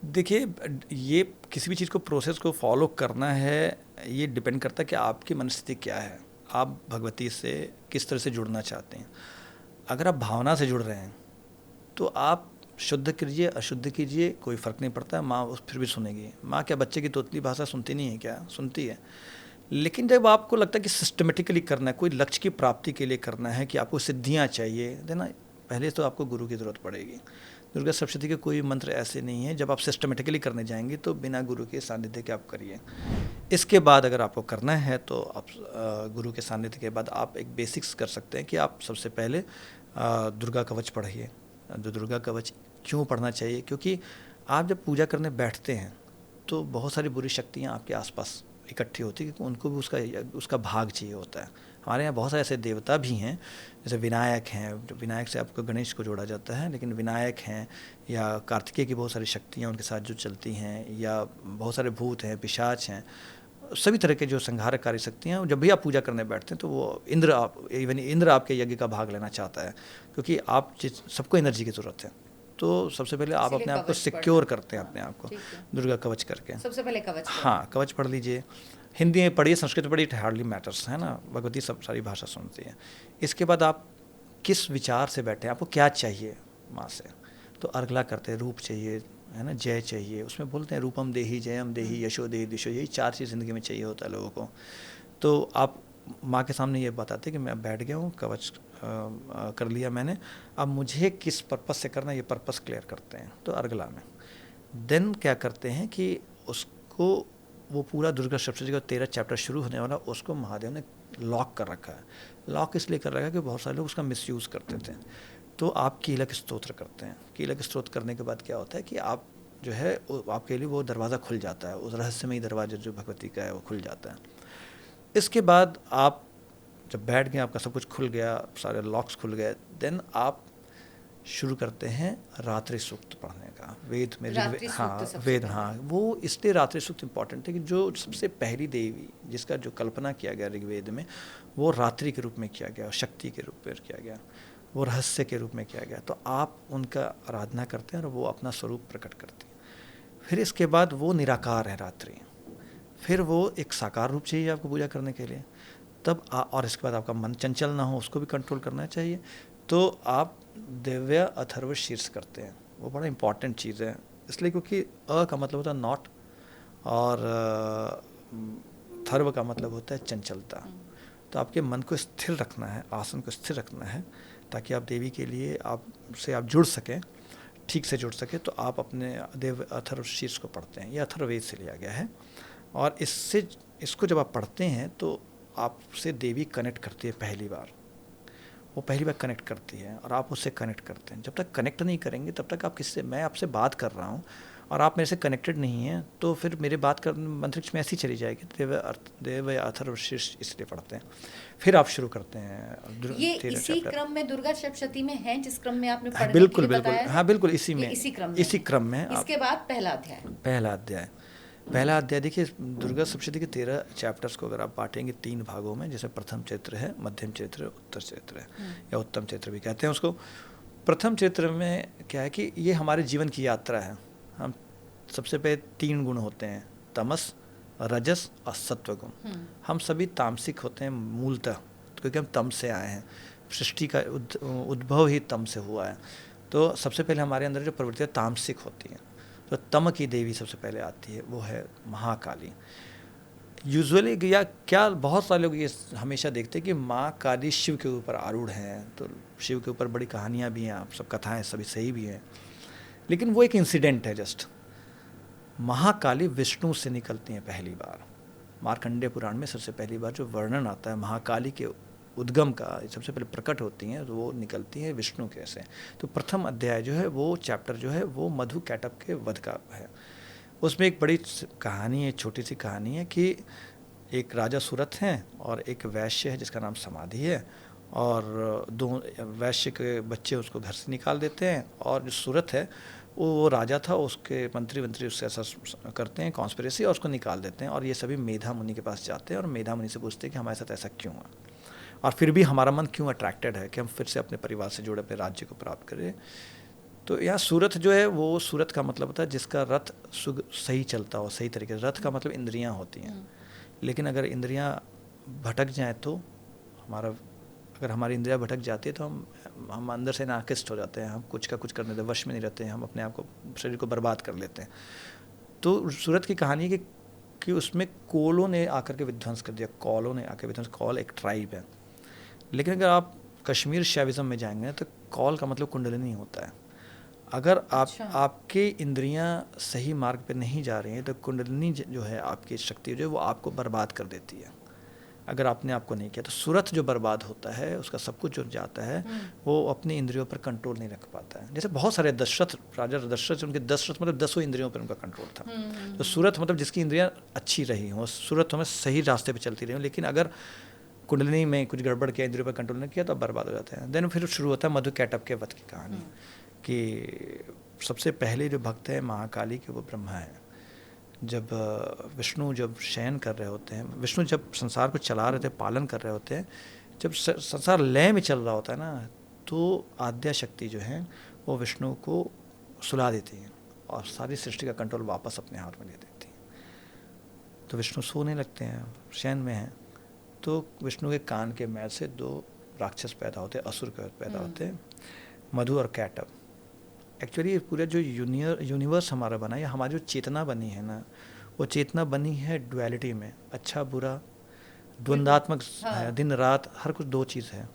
देखिए, ये किसी भी चीज़ को प्रोसेस को फॉलो करना है, ये डिपेंड करता है कि आपकी मनस्थिति क्या है, आप भगवती से किस तरह से जुड़ना चाहते हैं। अगर आप भावना से जुड़ रहे हैं तो आप शुद्ध कीजिए, अशुद्ध कीजिए, कोई फ़र्क नहीं पड़ता है। माँ फिर भी सुनेगी। माँ क्या बच्चे की तोतली भाषा सुनती नहीं है क्या? सुनती है। लेकिन जब आपको लगता है कि सिस्टमेटिकली करना है, कोई लक्ष्य की प्राप्ति के लिए करना है, कि आपको सिद्धियाँ चाहिए, देना पहले तो आपको गुरु की ज़रूरत पड़ेगी। दुर्गा सप्तशती के कोई मंत्र ऐसे नहीं है, जब आप सिस्टमेटिकली करने जाएंगे तो बिना गुरु के सानिध्य के आप करिए। इसके बाद अगर आपको करना है तो आप गुरु के सानिध्य के बाद आप एक बेसिक्स कर सकते हैं कि आप सबसे पहले दुर्गा कवच पढ़िए। जो दुर्गा कवच क्यों पढ़ना चाहिए? क्योंकि आप जब पूजा करने बैठते हैं तो बहुत सारी बुरी शक्तियाँ आपके आसपास इकट्ठी होती है, क्योंकि उनको भी उसका भाग चाहिए होता है। हमारे यहाँ बहुत सारे ऐसे देवता भी हैं, जैसे विनायक हैं, विनायक से आपको गणेश को जोड़ा जाता है, लेकिन विनायक हैं या कार्तिकेय की बहुत सारी शक्तियाँ उनके साथ जो चलती हैं, या बहुत सारे भूत हैं, पिशाच हैं, सभी तरह के जो संहारकारी शक्तियाँ, जब भी आप पूजा करने बैठते हैं तो वो इंद्र आपके यज्ञ का भाग लेना चाहता है, क्योंकि आप सबको एनर्जी की ज़रूरत है। तो सबसे पहले आप अपने आप को सिक्योर करते हैं, अपने आप को दुर्गा कवच करके। सबसे पहले कवच, हाँ, कवच पढ़ लीजिए। हिंदी में पढ़िए, संस्कृत में पढ़िए, इट हार्डली मैटर्स, है ना। भगवती सब सारी भाषा सुनती है। इसके बाद आप किस विचार से बैठे हैं, आपको क्या चाहिए माँ से, तो अर्गला करते हैं। रूप चाहिए, है ना, जय चाहिए, उसमें बोलते हैं रूपम देही, जयम देही, यशो देही, दिशो, यही 4 चीज़ ज़िंदगी में चाहिए होता है लोगों को। तो आप माँ के सामने ये बताते हैं कि मैं बैठ गया हूँ, कवच कर लिया मैंने, अब मुझे किस पर्पस से करना है, ये पर्पस क्लियर करते हैं तो अर्गला में। देन क्या करते हैं कि उसको वो पूरा दुर्गा सप्तशती का 13 चैप्टर शुरू होने वाला, उसको महादेव ने लॉक कर रखा है। लॉक इसलिए कर रखा है कि बहुत सारे लोग उसका मिसयूज़ करते थे। तो आप कीलक स्तोत्र करते हैं। कीलक स्तोत्र करने के बाद क्या होता है कि आप जो है आपके लिए वो दरवाज़ा खुल जाता है, उस रहस्यमयी दरवाज़ा जो भगवती का है वो खुल जाता है। इसके बाद आप जब बैठ गए, आपका सब कुछ खुल गया, सारे लॉक्स खुल गए, देन आप शुरू करते हैं रात्रि सूक्त पढ़ने का। वेद में रात्रि सूक्त हाँ सबसे वेद, पहले। हाँ वो इसलिए रात्रि सूक्त इम्पॉर्टेंट है कि जो सबसे पहली देवी जिसका जो कल्पना किया गया ऋग्वेद में, वो रात्रि के रूप में किया गया, शक्ति के रूप में किया गया, वो रहस्य के रूप में किया गया। तो आप उनका आराधना करते हैं और वो अपना स्वरूप प्रकट करते हैं। फिर इसके बाद वो निराकार है रात्रि, फिर वो एक साकार रूप चाहिए आपको पूजा करने के लिए, तब और इसके बाद आपका मन चंचल ना हो, उसको भी कंट्रोल करना चाहिए। तो आप दिव्य अथर्व शीर्ष करते हैं, वो बड़ा इंपॉर्टेंट चीज़ है। इसलिए क्योंकि अ का मतलब होता है नॉट, और थर्व का मतलब होता है चंचलता। तो आपके मन को स्थिर रखना है, आसन को स्थिर रखना है, ताकि आप देवी के लिए आपसे आप जुड़ सकें, ठीक से जुड़ सके। तो आप अपने देव अथर्व शीर्ष को पढ़ते हैं, ये अथर्ववेद से लिया गया है। और इसको जब आप पढ़ते हैं तो आपसे देवी कनेक्ट करती है पहली बार, वो पहली बार कनेक्ट करती है और आप उससे कनेक्ट करते हैं। जब तक कनेक्ट नहीं करेंगे तब तक आप किससे, मैं आपसे बात कर रहा हूँ और आप मेरे से कनेक्टेड नहीं हैं, तो फिर मेरे बात कर अंतरिक्ष में ऐसी चली जाएगी। देव अथर्व शीर्ष इसलिए पढ़ते हैं। फिर आप शुरू करते हैं ये इसी क्रम में दुर्गा सप्तशती में है जिस क्रम में आपने पढ़ने बिल्कुल के लिए बिल्कुल, बताया है? हाँ बिल्कुल इसी ये में, इसी क्रम में है। आप इसके बाद पहला अध्याय। पहला अध्याय देखिए, दुर्गा सप्तशती के 13 चैप्टर्स को अगर आप बांटेंगे 3 भागों में, जैसे प्रथम चैत्र है, मध्यम चैत्र है, उत्तर चैत्र है, या उत्तम चैत्र भी कहते हैं उसको। प्रथम चैत्र में क्या है कि ये हमारे जीवन की यात्रा है। हम सबसे पहले 3 गुण होते हैं, तमस, रजस और सत्व गुण। हम सभी तामसिक होते हैं मूलतः, क्योंकि हम तम से आए हैं, सृष्टि का उद्भव ही तम से हुआ है। तो सबसे पहले हमारे अंदर जो प्रवृत्तियाँ तामसिक होती हैं, तो तम की देवी सबसे पहले आती है, वो है महाकाली। यूजुअली या क्या बहुत सारे लोग ये हमेशा देखते हैं कि माँ काली शिव के ऊपर आरूढ़ हैं, तो शिव के ऊपर बड़ी कहानियाँ भी हैं, आप सब कथाएं सभी सही भी हैं, लेकिन वो एक इंसिडेंट है जस्ट। महाकाली विष्णु से निकलती हैं पहली बार। मार्कंडेय पुराण में सबसे पहली बार जो वर्णन आता है महाकाली के उद्गम का, सबसे पहले प्रकट होती हैं, तो वो निकलती हैं विष्णु के से। तो प्रथम अध्याय जो है, वो चैप्टर जो है, वो मधु कैटभ के वध का है। उसमें एक बड़ी कहानी है, छोटी सी कहानी है कि एक राजा सूरत हैं और एक वैश्य है जिसका नाम समाधि है, और दो वैश्य के बच्चे उसको घर से निकाल देते हैं, और जो सूरत है वो राजा था, उसके मंत्री उससे ऐसा करते हैं कॉन्स्पिरेसी, और उसको निकाल देते हैं। और ये सभी मेधा मुनि के पास जाते हैं और मेधा मुनि से पूछते हैं कि हमारे साथ ऐसा क्यों है, और फिर भी हमारा मन क्यों अट्रैक्टेड है कि हम फिर से अपने परिवार से जुड़े, अपने राज्य को प्राप्त करें। तो यहाँ सूरत जो है, वो सूरत का मतलब होता है जिसका रथ सही चलता हो, सही तरीके से। रथ का मतलब इंद्रियाँ होती हैं, लेकिन अगर इंद्रियाँ भटक जाएँ तो अगर हमारी इंद्रियाँ भटक जाती है तो हम अंदर से नाकिस्त हो जाते हैं, हम कुछ का कुछ करने देते, वश में नहीं रहते हैं, हम अपने आप को, शरीर को बर्बाद कर लेते हैं। तो सूरत की कहानी है कि उसमें कोलों ने आकर के विध्वंस कर दिया, कौलों ने आकर विध्वंस। कौल एक ट्राइब है, लेकिन अगर आप कश्मीर शैविज़म में जाएंगे तो कौल का मतलब कुंडलिनी होता है। अगर आपकी इंद्रियां सही मार्ग पे नहीं जा रही हैं तो कुंडलिनी जो है, आपकी शक्ति जो है, वो आपको बर्बाद कर देती है अगर आपने आपको नहीं किया। तो सूरत जो बर्बाद होता है, उसका सब कुछ जो जाता है, वो अपनी इंद्रियों पर कंट्रोल नहीं रख पाता है। जैसे बहुत सारे दशरथ, राजा दशरथ, उनके 10 रथ मतलब 10 इंद्रियों पर उनका कंट्रोल था। तो सूरत मतलब जिसकी इंद्रियां अच्छी रही हों, सूरत हमें सही रास्ते पर चलती रही हों, लेकिन अगर कुंडलिनी में कुछ गड़बड़ किया, इंद्रियों पर कंट्रोल नहीं किया, तो बर्बाद हो जाते हैं। देन फिर शुरू होता है मधु कैटभ के वध की कहानी, कि सबसे पहले जो भक्त है महाकाली के, वो ब्रह्मा है। जब विष्णु जब शयन कर रहे होते हैं, विष्णु जब संसार को चला रहे थे, पालन कर रहे होते हैं, जब संसार लय में चल रहा होता है ना, तो आद्या शक्ति जो है वो विष्णु को सुला देती है और सारी सृष्टि का कंट्रोल वापस अपने हाथ में ले देती है। तो विष्णु सोने लगते हैं, शयन में हैं, तो विष्णु के कान के मैल से 2 राक्षस पैदा होते हैं, असुर पैदा होते हैं, मधु और कैटभ। एक्चुअली पूरा जो यूनिवर्स हमारा बना है, हमारी जो चेतना बनी है ना, वो चेतना बनी है डुअलिटी में, अच्छा बुरा, द्वंद्वात्मक है, दिन रात, हर कुछ 2 चीज़ है।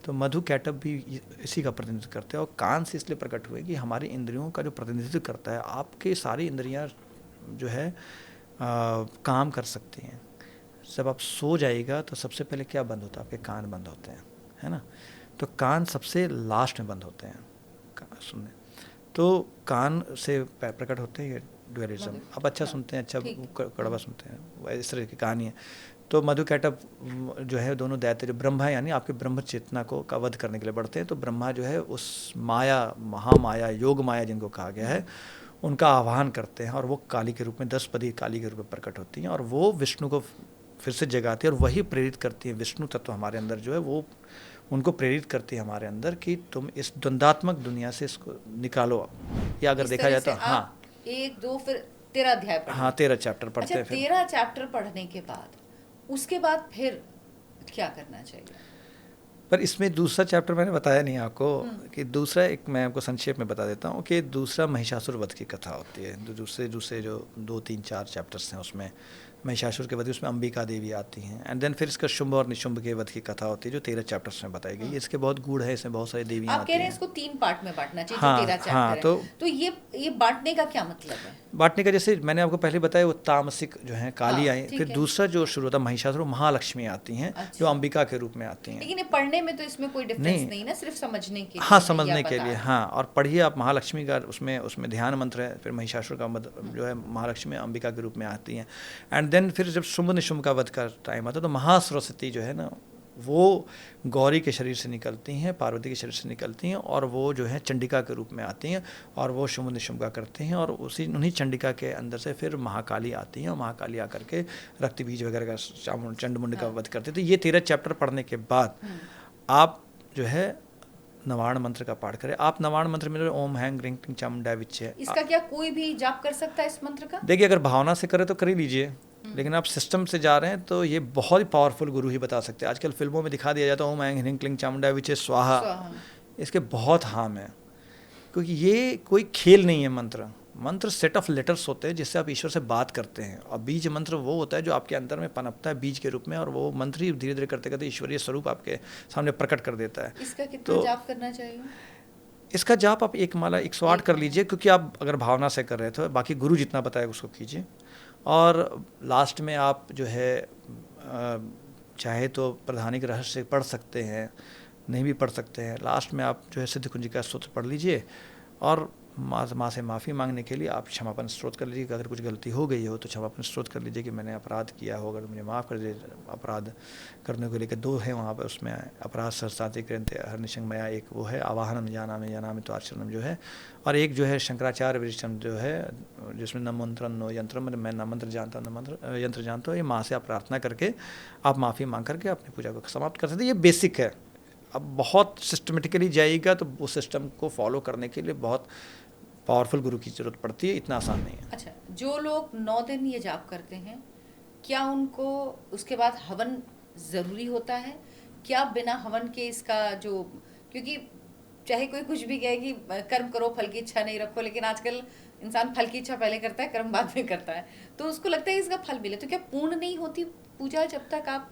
तो मधु कैटभ भी इसी का प्रतिनिधित्व करते हैं, और कान से इसलिए प्रकट हुए कि हमारी इंद्रियों का जो प्रतिनिधित्व करता है। आपके सारी इंद्रियां जो है काम कर सकती हैं। जब आप सो जाएगा तो सबसे पहले क्या बंद होता है? आपके कान बंद होते हैं, है ना। तो कान सबसे लास्ट में बंद होते हैं सुनने, तो कान से प्रकट होते हैं ये डुअलिज्म। आप अच्छा सुनते हैं, अच्छा कड़वा सुनते हैं, इस तरह की कहानी है। तो मधु कैटभ जो है दोनों दैत्य जो ब्रह्मा यानी आपके ब्रह्म चेतना को का वध करने के लिए बढ़ते हैं। तो ब्रह्मा जो है उस माया, महामाया, योग माया जिनको कहा गया है, उनका आह्वान करते हैं और वो काली के रूप में 10 पदी काली के रूप में प्रकट होती हैं और वो विष्णु को फिर से जगाती है और वही प्रेरित करती है। विष्णु तत्व हमारे अंदर जो है वो उनको प्रेरित करती है हमारे अंदर कि तुम इस द्वंद्वात्मक दुनिया से इसको निकालो। या अगर देखा जाए तो हाँ 1 2 फिर 13 अध्याय पढ़े। हाँ 13 चैप्टर पढ़ते हैं। अच्छा 13 चैप्टर पढ़ने के बाद उसके बाद फिर क्या करना चाहिए? पर इसमें दूसरा चैप्टर मैंने बताया नहीं आपको कि दूसरा, एक मैं आपको संक्षेप में बता देता हूँ कि दूसरा महिषासुर वध की कथा होती है। दूसरे जो 2 3 4 चैप्टर्स हैं उसमें महिषासुर के वध, उसमें अंबिका देवी आती हैं। एंड देन फिर इसका शुंभ और निशुंभ के वध की कथा होती है जो 13 चैप्टर्स में बताई गई है। इसके बहुत गूढ़ है, इसमें बहुत सारी देवियाँ आप कह रहे हैं इसको 3 पार्ट में बांटना चाहिए। हाँ, जो 13 चैप्टर है। तो ये बांटने का क्या मतलब है? बांटने का जैसे मैंने आपको पहले बताया वो तामसिक जो है काली आई, फिर दूसरा जो शुरू होता है महिषासुर, महालक्ष्मी आती हैं जो अंबिका के रूप में आती हैं। लेकिन पढ़ने में तो इसमें कोई डिफरेंस नहीं ना, सिर्फ समझने के लिए। हाँ समझने के लिए हाँ। और पढ़िए आप महालक्ष्मी का, उसमें ध्यान मंत्र है, फिर महिषासुर का जो है महालक्ष्मी अंबिका के रूप में आती हैं। एंड देन फिर जब शुंभ निशुंभ का वध का टाइम आता है तो महासरस्वती जो है ना वो गौरी के शरीर से निकलती हैं, पार्वती के शरीर से निकलती हैं और वो जो है चंडिका के रूप में आती हैं और वो शुंभ निशुंभ का करते हैं। और उन्हीं चंडिका के अंदर से फिर महाकाली आती हैं और महाकाली आकर के रक्त बीज वगैरह का चंडमुंड का वध करते हैं। तो ये 13 चैप्टर पढ़ने के बाद आप जो है नवाण मंत्र का पाठ करें। आप नवाण मंत्र में ओम हैंग ग्रिंग टिंग चामुंडा विच है, इसका क्या कोई भी जाप कर सकता है इस मंत्र का? देखिए अगर भावना से करे तो कर ही लीजिए, लेकिन आप सिस्टम से जा रहे हैं तो ये बहुत ही पावरफुल गुरु ही बता सकते हैं। आजकल फिल्मों में दिखा दिया जाता है ओम हैंग ह्रिंग क्लिंग चामुंडा विच है स्वाहा, इसके बहुत हार्म है क्योंकि ये कोई खेल नहीं है। मंत्र सेट ऑफ लेटर्स होते हैं जिससे आप ईश्वर से बात करते हैं और बीज मंत्र वो होता है जो आपके अंदर में पनपता है बीज के रूप में और वो मंत्र ही धीरे धीरे करते करते ईश्वरीय स्वरूप आपके सामने प्रकट कर देता है। इसका कितना जाप करना चाहिए? इसका जाप आप एक माला 108 कर लीजिए क्योंकि आप अगर भावना से कर रहे थे, बाकी गुरु जितना बताएगा उसको कीजिए। और लास्ट में आप जो है चाहे तो प्रधानिक रहस्य पढ़ सकते हैं, नहीं भी पढ़ सकते हैं। लास्ट में आप जो है सिद्ध कुंजिका स्तोत्र पढ़ लीजिए और माँ से माफ़ी मांगने के लिए आप क्षमापन स्त्रोत कर लीजिए। अगर कुछ गलती हो गई हो तो क्षमापन स्त्रोत कर लीजिए कि मैंने अपराध किया हो, अगर मुझे माफ़ कर दीजिए। अपराध करने को लेकर 2 है वहाँ पर, उसमें अपराध सहस्राति ग्रंथ हर निशंगमया, एक वो है आवाहनम जानामि तो आचरणम जो है, और एक जो है शंकराचार्य विरिष्टम जो है जिसमें न मंत्र नो यंत्र, मैं न मंत्र जानता हूँ न मंत्र यंत्र जानता हूँ। ये माँ से आप प्रार्थना करके आप माफ़ी मांग करके अपनी पूजा को समाप्त कर सकते हैं। ये बेसिक है। अब बहुत सिस्टमेटिकली जाइएगा तो उस सिस्टम को फॉलो करने के लिए बहुत पावरफुल गुरु की जरूरत पड़ती है, इतना आसान नहीं है। अच्छा, जो लोग 9 दिन ये जाप करते हैं क्या उनको उसके बाद हवन ज़रूरी होता है? क्या बिना हवन के इसका जो, क्योंकि चाहे कोई कुछ भी कहे कि कर्म करो फल की इच्छा नहीं रखो, लेकिन आजकल इंसान फल की इच्छा पहले करता है, कर्म बाद में करता है, तो उसको लगता है इसका फल मिले। तो क्या पूर्ण नहीं होती पूजा जब तक आप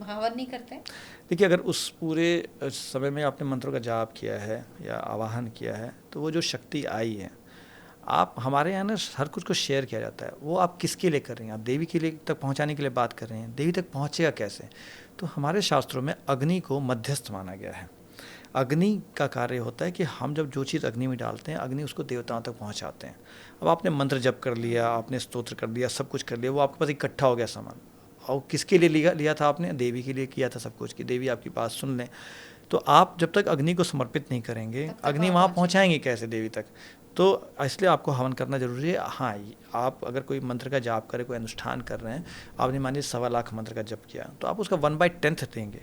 हवन नहीं करते हैं? देखिए अगर उस पूरे समय में आपने मंत्रों का जाप किया है या आवाहन किया है तो वो जो शक्ति आई है, आप हमारे यहाँ ना हर कुछ को शेयर किया जाता है, वो आप किसके लिए कर रहे हैं? आप देवी के लिए तक पहुँचाने के लिए बात कर रहे हैं। देवी तक पहुँचेगा कैसे? तो हमारे शास्त्रों में अग्नि को मध्यस्थ माना गया है। अग्नि का कार्य होता है कि हम जब जो चीज़ अग्नि में डालते हैं अग्नि उसको देवताओं तक पहुंचाते हैं। अब आपने मंत्र जप कर लिया, आपने स्तोत्र कर दिया, सब कुछ कर लिया, वो आपके पास इकट्ठा हो गया सामान, और किसके लिए लिया था आपने? देवी के लिए किया था सब कुछ, कि देवी आपकी बात सुन लें। तो आप जब तक अग्नि को समर्पित नहीं करेंगे अग्नि वहाँ पहुँचाएंगे कैसे देवी तक? तो इसलिए आपको हवन करना जरूरी है। हाँ, आप अगर कोई मंत्र का जाप करें, कोई अनुष्ठान कर रहे हैं, आपने मानिए 1.25 लाख मंत्र का जप किया, तो आप उसका 1/10 देंगे।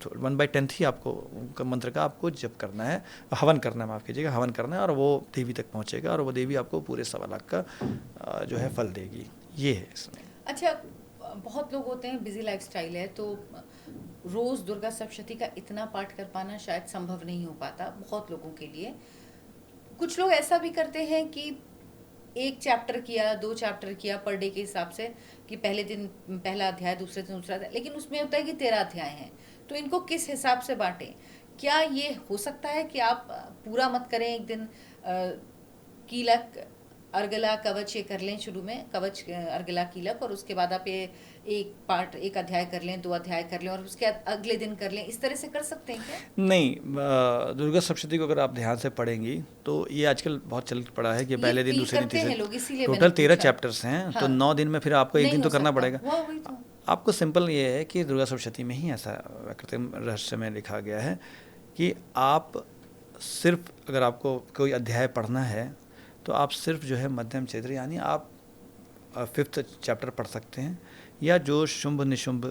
तो 1/10 ही आपको मंत्र का आपको जप करना है, हवन करना है, माफ़ कीजिएगा, हवन करना है, और वो देवी तक पहुँचेगा और वो देवी आपको पूरे 1.25 लाख का जो है फल देगी। ये है इसमें। अच्छा, बहुत लोग होते हैं, बिजी लाइफस्टाइल है, तो रोज़ दुर्गा सप्तशती का इतना पाठ कर पाना शायद संभव नहीं हो पाता बहुत लोगों के लिए। कुछ लोग ऐसा भी करते हैं कि 1 चैप्टर किया, 2 चैप्टर किया पर डे के हिसाब से, कि पहले दिन पहला अध्याय, दूसरे दिन दूसरा अध्याय, लेकिन उसमें होता है कि 13 अध्याय हैं। तो इनको किस हिसाब से बांटें? क्या ये हो सकता है कि आप पूरा मत करें, एक दिन कीलक अर्गला कवच ये कर लें, शुरू में कवच अर्गला कीलक, और उसके बाद आप ये एक अध्याय कर लें, 2 अध्याय कर लें, और उसके अगले दिन कर लें, इस तरह से कर सकते हैं क्या? नहीं, दुर्गा सप्तशती को अगर आप ध्यान से पढ़ेंगी तो ये आजकल बहुत चल पड़ा है कि पहले दिन, दूसरे दिन, तीसरे दिन, टोटल 13 चैप्टर्स हैं। हाँ। तो 9 दिन में फिर आपको एक दिन तो करना पड़ेगा। आपको सिंपल ये है कि दुर्गा सप्तशती में ही ऐसा कृत्रिम रहस्य में लिखा गया है कि आप सिर्फ, अगर आपको कोई अध्याय पढ़ना है तो आप सिर्फ जो है मध्यम चैत्र यानी आप 5th चैप्टर पढ़ सकते हैं, या जो शुंभ निशुंभ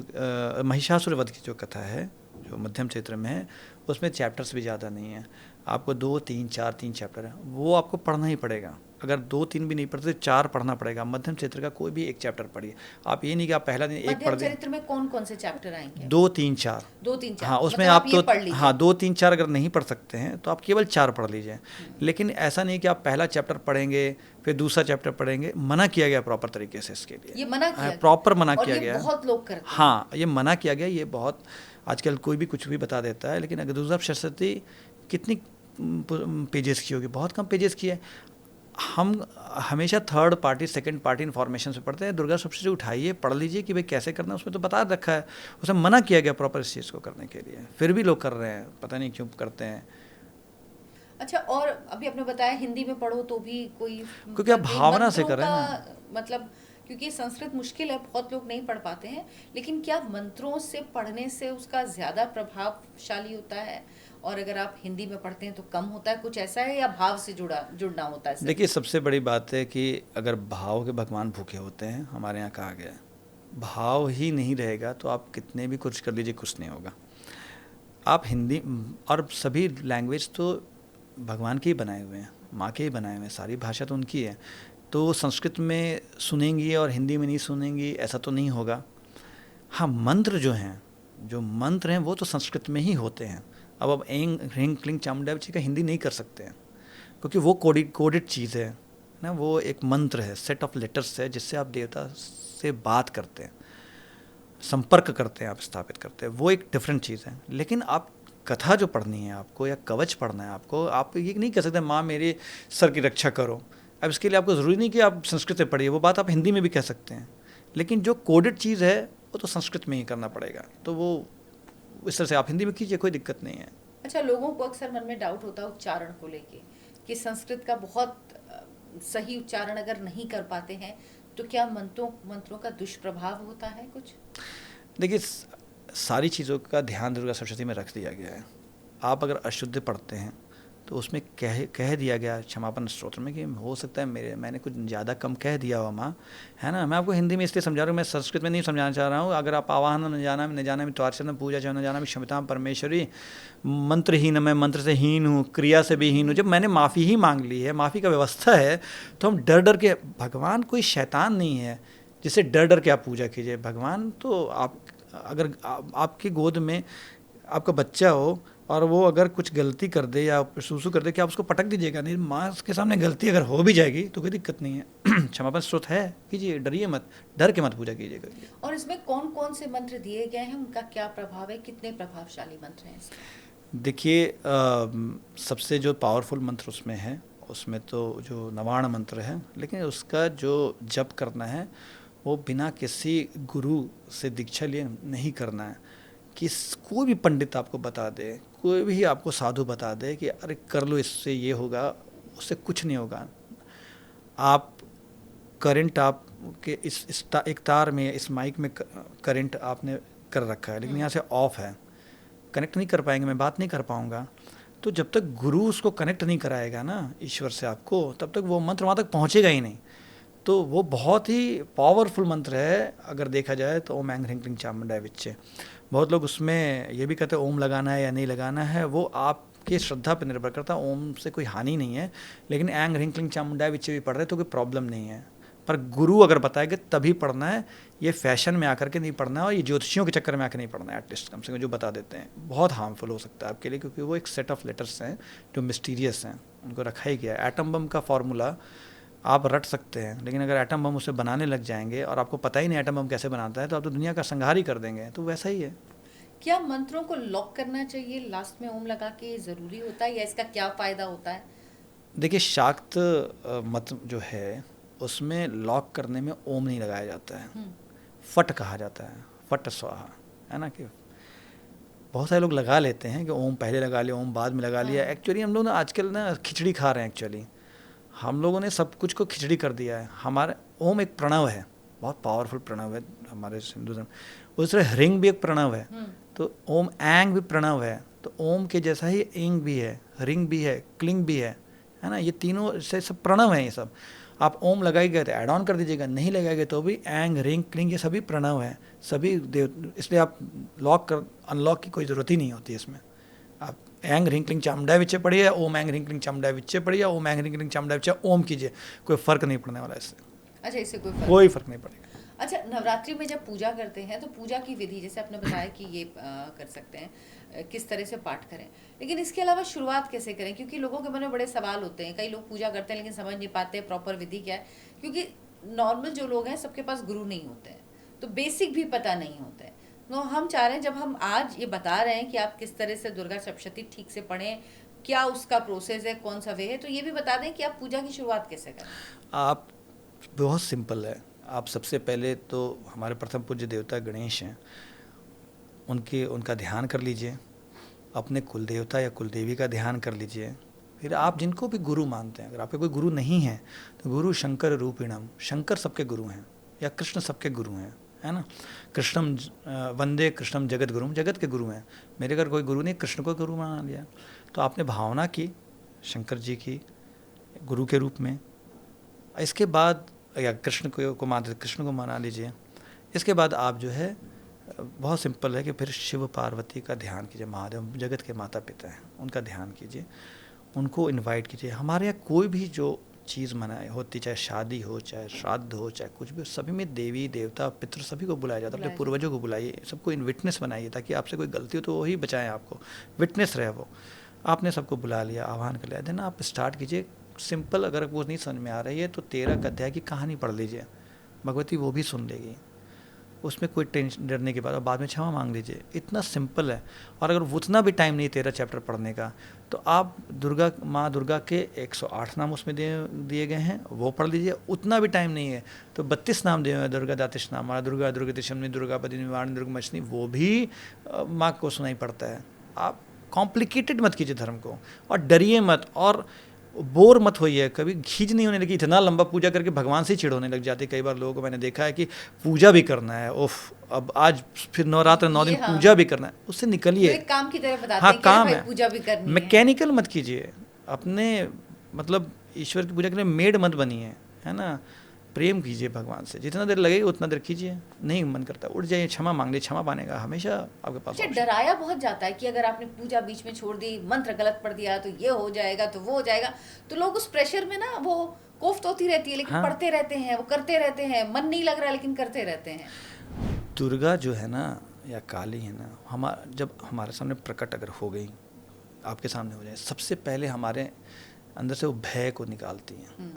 महिषासुर वध की जो कथा है जो मध्यम चैत्र में है उसमें चैप्टर्स भी ज़्यादा नहीं है, आपको 2, 3, 4 3 चैप्टर है, वो आपको पढ़ना ही पड़ेगा। अगर 2, 3 भी नहीं पढ़ते 4 पढ़ना पड़ेगा। मध्यम चैत्र का कोई भी एक चैप्टर पढ़िए। आप ये नहीं कि आप पहला दिन एक पढ़ मध्यम दें। चरित्र में कौन कौन से चैप्टर आएंगे? 2, 3, 4। 2, 3, 4 हाँ, उसमें मतलब आप ये तो पढ़ लीजिए। हाँ 2, 3, 4 अगर नहीं पढ़ सकते हैं तो आप केवल 4 पढ़ लीजिए। लेकिन ऐसा नहीं कि आप पहला चैप्टर पढ़ेंगे फिर दूसरा चैप्टर पढ़ेंगे। मना किया गया प्रॉपर तरीके से इसके लिए, ये मना किया प्रॉपर मना और किया ये गया। बहुत लोग करते हैं। हाँ, ये मना किया गया। ये बहुत आजकल कोई भी कुछ भी बता देता है, लेकिन अगर दुर्गा सप्तशती कितनी पेजेस की होगी? बहुत कम पेजेस की है। हम हमेशा third party second party information से पढ़ते हैं। दुर्गा सप्तशती उठाइए, पढ़ लीजिए कि भाई कैसे करना है, उसमें तो बता रखा है। उसमें मना किया गया प्रॉपर इस चीज़ को करने के लिए, फिर भी लोग कर रहे हैं, पता नहीं क्यों करते हैं। अच्छा, और अभी आपने बताया हिंदी में पढ़ो तो भी कोई, क्योंकि आप भावना से कर रहे हैं ना, मतलब क्योंकि संस्कृत मुश्किल है, बहुत लोग नहीं पढ़ पाते हैं, लेकिन क्या मंत्रों से पढ़ने से उसका ज़्यादा प्रभावशाली होता है, और अगर आप हिंदी में पढ़ते हैं तो कम होता है? कुछ ऐसा है या भाव से जुड़ना होता है? देखिए, सबसे बड़ी बात है कि अगर भाव के भगवान भूखे होते हैं, हमारे यहाँ कहा गया है, भाव ही नहीं रहेगा तो आप कितने भी कुछ कर लीजिए, कुछ नहीं होगा। आप हिंदी और सभी लैंग्वेज तो भगवान के ही बनाए हुए हैं, माँ के ही बनाए हुए हैं, सारी भाषा तो उनकी है। तो संस्कृत में सुनेंगी और हिंदी में नहीं सुनेंगी, ऐसा तो नहीं होगा। हाँ, मंत्र जो मंत्र हैं वो तो संस्कृत में ही होते हैं। अब एंग ह्रींग क्लिंग चामुंडा का हिंदी नहीं कर सकते हैं, क्योंकि वो कोडेड चीज़ है ना, वो एक मंत्र है, सेट ऑफ लेटर्स है, जिससे आप देवता से बात करते हैं, संपर्क करते हैं, आप स्थापित करते हैं, वो एक डिफरेंट चीज़ है। लेकिन आप कथा जो पढ़नी है आपको, या कवच पढ़ना है आपको, आप ये नहीं कह सकते माँ मेरे सर की रक्षा करो। अब इसके लिए आपको ज़रूरी नहीं कि आप संस्कृत से पढ़िए, वो बात आप हिंदी में भी कह सकते हैं, लेकिन जो कोडेड चीज़ है वो तो संस्कृत में ही करना पड़ेगा। तो वो इस तरह से आप हिंदी में कीजिए, कोई दिक्कत नहीं है। अच्छा, लोगों को अक्सर मन में डाउट होता है उच्चारण को लेके, कि संस्कृत का बहुत सही उच्चारण अगर नहीं कर पाते हैं तो क्या मंत्रों का दुष्प्रभाव होता है कुछ? देखिए, सारी चीज़ों का ध्यान दुर्गा सप्तशती में रख दिया गया है। आप अगर अशुद्ध पढ़ते हैं तो उसमें कह दिया गया क्षमापन स्तोत्र में कि हो सकता है मैंने कुछ ज़्यादा कम कह दिया हो माँ, है ना। मैं आपको हिंदी में इसलिए समझा रहा हूँ, मैं संस्कृत में नहीं समझाना चाह रहा हूँ। अगर आप आवाहन न जाना में त्वार्चन पूजा च न जाना में क्षमता परमेश्वरी, मंत्रहीन, मैं मंत्र से हीन हूँ, क्रिया से भी हीन हूँ। जब मैंने माफ़ी ही मांग ली है, माफ़ी का व्यवस्था है, तो हम डर के, भगवान कोई शैतान नहीं है जिसे डर के आप पूजा कीजिए। भगवान तो अगर आपकी गोद में आपका बच्चा हो और वो अगर कुछ गलती कर दे या सूसू कर दे, क्या आप उसको पटक दीजिएगा? नहीं, माँ के सामने गलती अगर हो भी जाएगी तो कोई दिक्कत नहीं है। क्षमापन स्रोत है, कीजिए, डरिए मत, डर के मत पूजा कीजिएगा। और इसमें कौन कौन से मंत्र दिए गए हैं, उनका क्या प्रभाव है, कितने प्रभावशाली मंत्र हैं इसमें? देखिए, सबसे जो पावरफुल मंत्र उसमें है, उसमें तो जो नवाण मंत्र है, लेकिन उसका जो जप करना है वो बिना किसी गुरु से दीक्षा लिए नहीं करना है। कि कोई भी पंडित आपको बता दे, कोई भी आपको साधु बता दे कि अरे कर लो, इससे ये होगा, उससे कुछ नहीं होगा। आप करंट आपके एक तार में, इस माइक में करंट आपने कर रखा है, लेकिन यहाँ से ऑफ है, कनेक्ट नहीं कर पाएंगे, मैं बात नहीं कर पाऊँगा। तो जब तक गुरु उसको कनेक्ट नहीं कराएगा ना ईश्वर से आपको, तब तक वो मंत्र वहाँ तक पहुँचेगा ही नहीं। तो वो बहुत ही पावरफुल मंत्र है अगर देखा जाए तो। ओम ऐंग ह्रींग क्लीं चामुंडाय विच्चे, बहुत लोग उसमें ये भी कहते हैं ओम लगाना है या नहीं लगाना है, वो आपकी श्रद्धा पर निर्भर करता है। ओम से कोई हानि नहीं है, लेकिन ऐंग ह्रींग क्लीं चामुंडाय विच्चे भी पढ़ रहे तो कोई प्रॉब्लम नहीं है। पर गुरु अगर बताएंगे तभी पढ़ना है, ये फैशन में आकर के नहीं पढ़ना है, और ये ज्योतिषियों के चक्कर में आकर नहीं पढ़ना है। एटलीस्ट कम से कम जो बता देते हैं बहुत हार्मफुल हो सकता है आपके लिए, क्योंकि वो एक सेट ऑफ लेटर्स हैं जो मिस्टीरियस हैं, उनको रखा ही गया है। एटम बम का फॉर्मूला आप रट सकते हैं, लेकिन अगर एटम बम उसे बनाने लग जाएंगे और आपको पता ही नहीं एटम बम कैसे बनाता है, तो आप तो दुनिया का संहार ही कर देंगे। तो वैसा ही है। क्या मंत्रों को लॉक करना चाहिए लास्ट में ओम लगा के, ज़रूरी होता है, या इसका क्या फ़ायदा होता है? देखिए, शाक्त मत जो है उसमें लॉक करने में ओम नहीं लगाया जाता है, फट कहा जाता है, फट स्वाहा, है ना। कि बहुत सारे लोग लगा लेते हैं कि ओम पहले लगा लिया, ओम बाद में लगा लिया। एक्चुअली हम लोग ना आजकल ना खिचड़ी खा रहे हैं। एक्चुअली हम लोगों ने सब कुछ को खिचड़ी कर दिया है। हमारा ओम एक प्रणव है, बहुत पावरफुल प्रणव है हमारे हिंदू धर्म। दूसरे ह्रिंग भी एक प्रणव है, तो ओम ऐंग भी प्रणव है, तो ओम के जैसा ही इंग भी है, रिंग भी है, क्लिंग भी है ना, ये तीनों से सब प्रणव हैं ये सब। आप ओम लगाइएगा तो ऐड ऑन कर दीजिएगा, नहीं लगाएंगे तो भी एंग रिंग क्लिंग ये सभी प्रणव हैं, सभी देव, इसलिए आप लॉक कर अनलॉक की कोई ज़रूरत ही नहीं होती इसमें। आप एंग रिंग क्लिंग चामुंडा विच्चे पढ़िए, ओम एंग रिंग क्लिंग चामुंडा विच्चे पढ़िए, ओम एंग रिंग क्लिंग चामुंडा विच्चे ओम कीजिए, कोई फ़र्क नहीं पड़ने वाला इससे। अच्छा, इससे कोई फ़र्क नहीं पड़ेगा। अच्छा, नवरात्रि में जब पूजा करते हैं तो पूजा की विधि जैसे आपने बताया कि ये कर सकते हैं, किस तरह से पाठ करें, लेकिन इसके अलावा शुरुआत कैसे करें? क्योंकि लोगों के मन में बड़े सवाल होते हैं, कई लोग पूजा करते हैं लेकिन समझ नहीं पाते प्रॉपर विधि क्या है, क्योंकि नॉर्मल जो लोग हैं सबके पास गुरु नहीं होते हैं, तो बेसिक भी पता नहीं होता है। तो हम चाह रहे हैं, जब हम आज ये बता रहे हैं कि आप किस तरह से दुर्गा सप्तशती ठीक से पढ़ें, क्या उसका प्रोसेस है, कौन सा वे है, तो ये भी बता दें कि आप पूजा की शुरुआत कैसे करें। आप बहुत सिंपल है, आप सबसे पहले तो हमारे प्रथम पूज्य देवता गणेश हैं, उनका ध्यान कर लीजिए, अपने कुल देवता या कुल देवी का ध्यान कर लीजिए। फिर आप जिनको भी गुरु मानते हैं, अगर आपके कोई गुरु नहीं है तो गुरु शंकर रूपिणम, शंकर सबके गुरु हैं, या कृष्ण सबके गुरु हैं, है ना। कृष्णम वंदे कृष्णम जगत गुरुम, जगत के गुरु हैं। मेरे घर कोई गुरु नहीं, कृष्ण को गुरु मान लिया, तो आपने भावना की शंकर जी की गुरु के रूप में। इसके बाद या कृष्ण को मानते कृष्ण को मना लीजिए। इसके बाद आप जो है बहुत सिंपल है कि फिर शिव पार्वती का ध्यान कीजिए, महादेव जगत के माता पिता हैं, उनका ध्यान कीजिए, उनको इनवाइट कीजिए। हमारे यहाँ कोई भी जो चीज़ मनाए होती, चाहे शादी हो, चाहे श्राद्ध हो, चाहे कुछ भी, सभी में देवी देवता पितृ सभी को बुलाया जाता है। अपने पूर्वजों को बुलाइए, सबको इन विटनेस बनाइए, ताकि आपसे कोई गलती हो तो वही बचाएं आपको, विटनेस रहे वो। आपने सबको बुला लिया, आह्वान कर लिया, देन आप स्टार्ट कीजिए सिंपल। अगर वो नहीं समझ में आ रही है तो 13 अध्याय की कहानी पढ़ लीजिए, भगवती वो भी सुन लेगी, उसमें कोई टेंशन डरने के बाद, और बाद में क्षमा मांग लीजिए, इतना सिंपल है। और अगर उतना भी टाइम नहीं 13 चैप्टर पढ़ने का, तो आप माँ दुर्गा के 108 नाम उसमें दिए गए हैं, वो पढ़ लीजिए। उतना भी टाइम नहीं है तो 32 नाम दिए हुए हैं, दुर्गा दातिश नाम, दुर्गा दुर्गतिशमनी, दुर्गापति निवारण, दुर्गमचनी, वो भी माँ को सुनाई पड़ता है। आप कॉम्प्लिकेटेड मत कीजिए धर्म को, और डरिए मत, और बोर मत होइए, कभी खींच नहीं होने लगी। इतना लंबा पूजा करके भगवान से ही चिढ़ होने लग जाती है। कई बार लोगों को मैंने देखा है कि पूजा भी करना है, उफ अब आज फिर नवरात्र 9 दिन पूजा भी करना है, उससे निकलिए। तो काम की तरह बताते हाँ, हैं कि काम भाई है, पूजा भी करनी है। मैकेनिकल मत कीजिए, अपने मतलब ईश्वर की पूजा के लिए मेड मत बनिए, है ना। प्रेम कीजिए भगवान से, जितना देर लगेगी उतना देर कीजिए। नहीं मन करता उठ जाइए, क्षमा मांग लीजिए, क्षमा पाने का हमेशा आपके पास। डराया बहुत जाता है कि अगर आपने पूजा बीच में छोड़ दी, मंत्र गलत पढ़ दिया तो ये हो जाएगा, तो वो हो जाएगा, तो लोग उस प्रेशर में ना वो कोफ्त होती रहती है, लेकिन पढ़ते रहते हैं, वो करते रहते हैं, मन नहीं लग रहा लेकिन करते रहते हैं। दुर्गा जो है ना, या काली है ना, जब हमारे सामने प्रकट अगर हो गई, आपके सामने हो जाए, सबसे पहले हमारे अंदर से वो भय को निकालती हैं,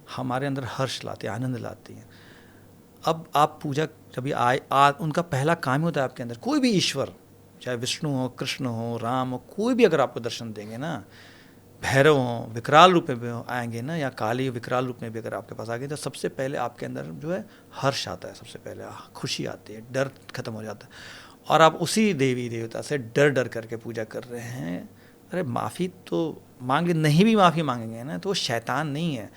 हमारे अंदर हर्ष लाती है, आनंद लाती हैं। अब आप पूजा जब उनका पहला काम होता है आपके अंदर, कोई भी ईश्वर, चाहे विष्णु हो, कृष्ण हो, राम हो, कोई भी अगर आपको दर्शन देंगे ना, भैरव हो, विकराल रूप में भी आएंगे ना, या काली विकराल रूप में भी अगर आपके पास आ गए, तो सबसे पहले आपके अंदर जो है हर्ष आता है, सबसे पहले खुशी आती है, डर खत्म हो जाता है। और आप उसी देवी देवता से डर डर करके पूजा कर रहे हैं। अरे माफ़ी तो मांग ले, नहीं भी माफ़ी मांगेंगे ना तो वो शैतान नहीं है,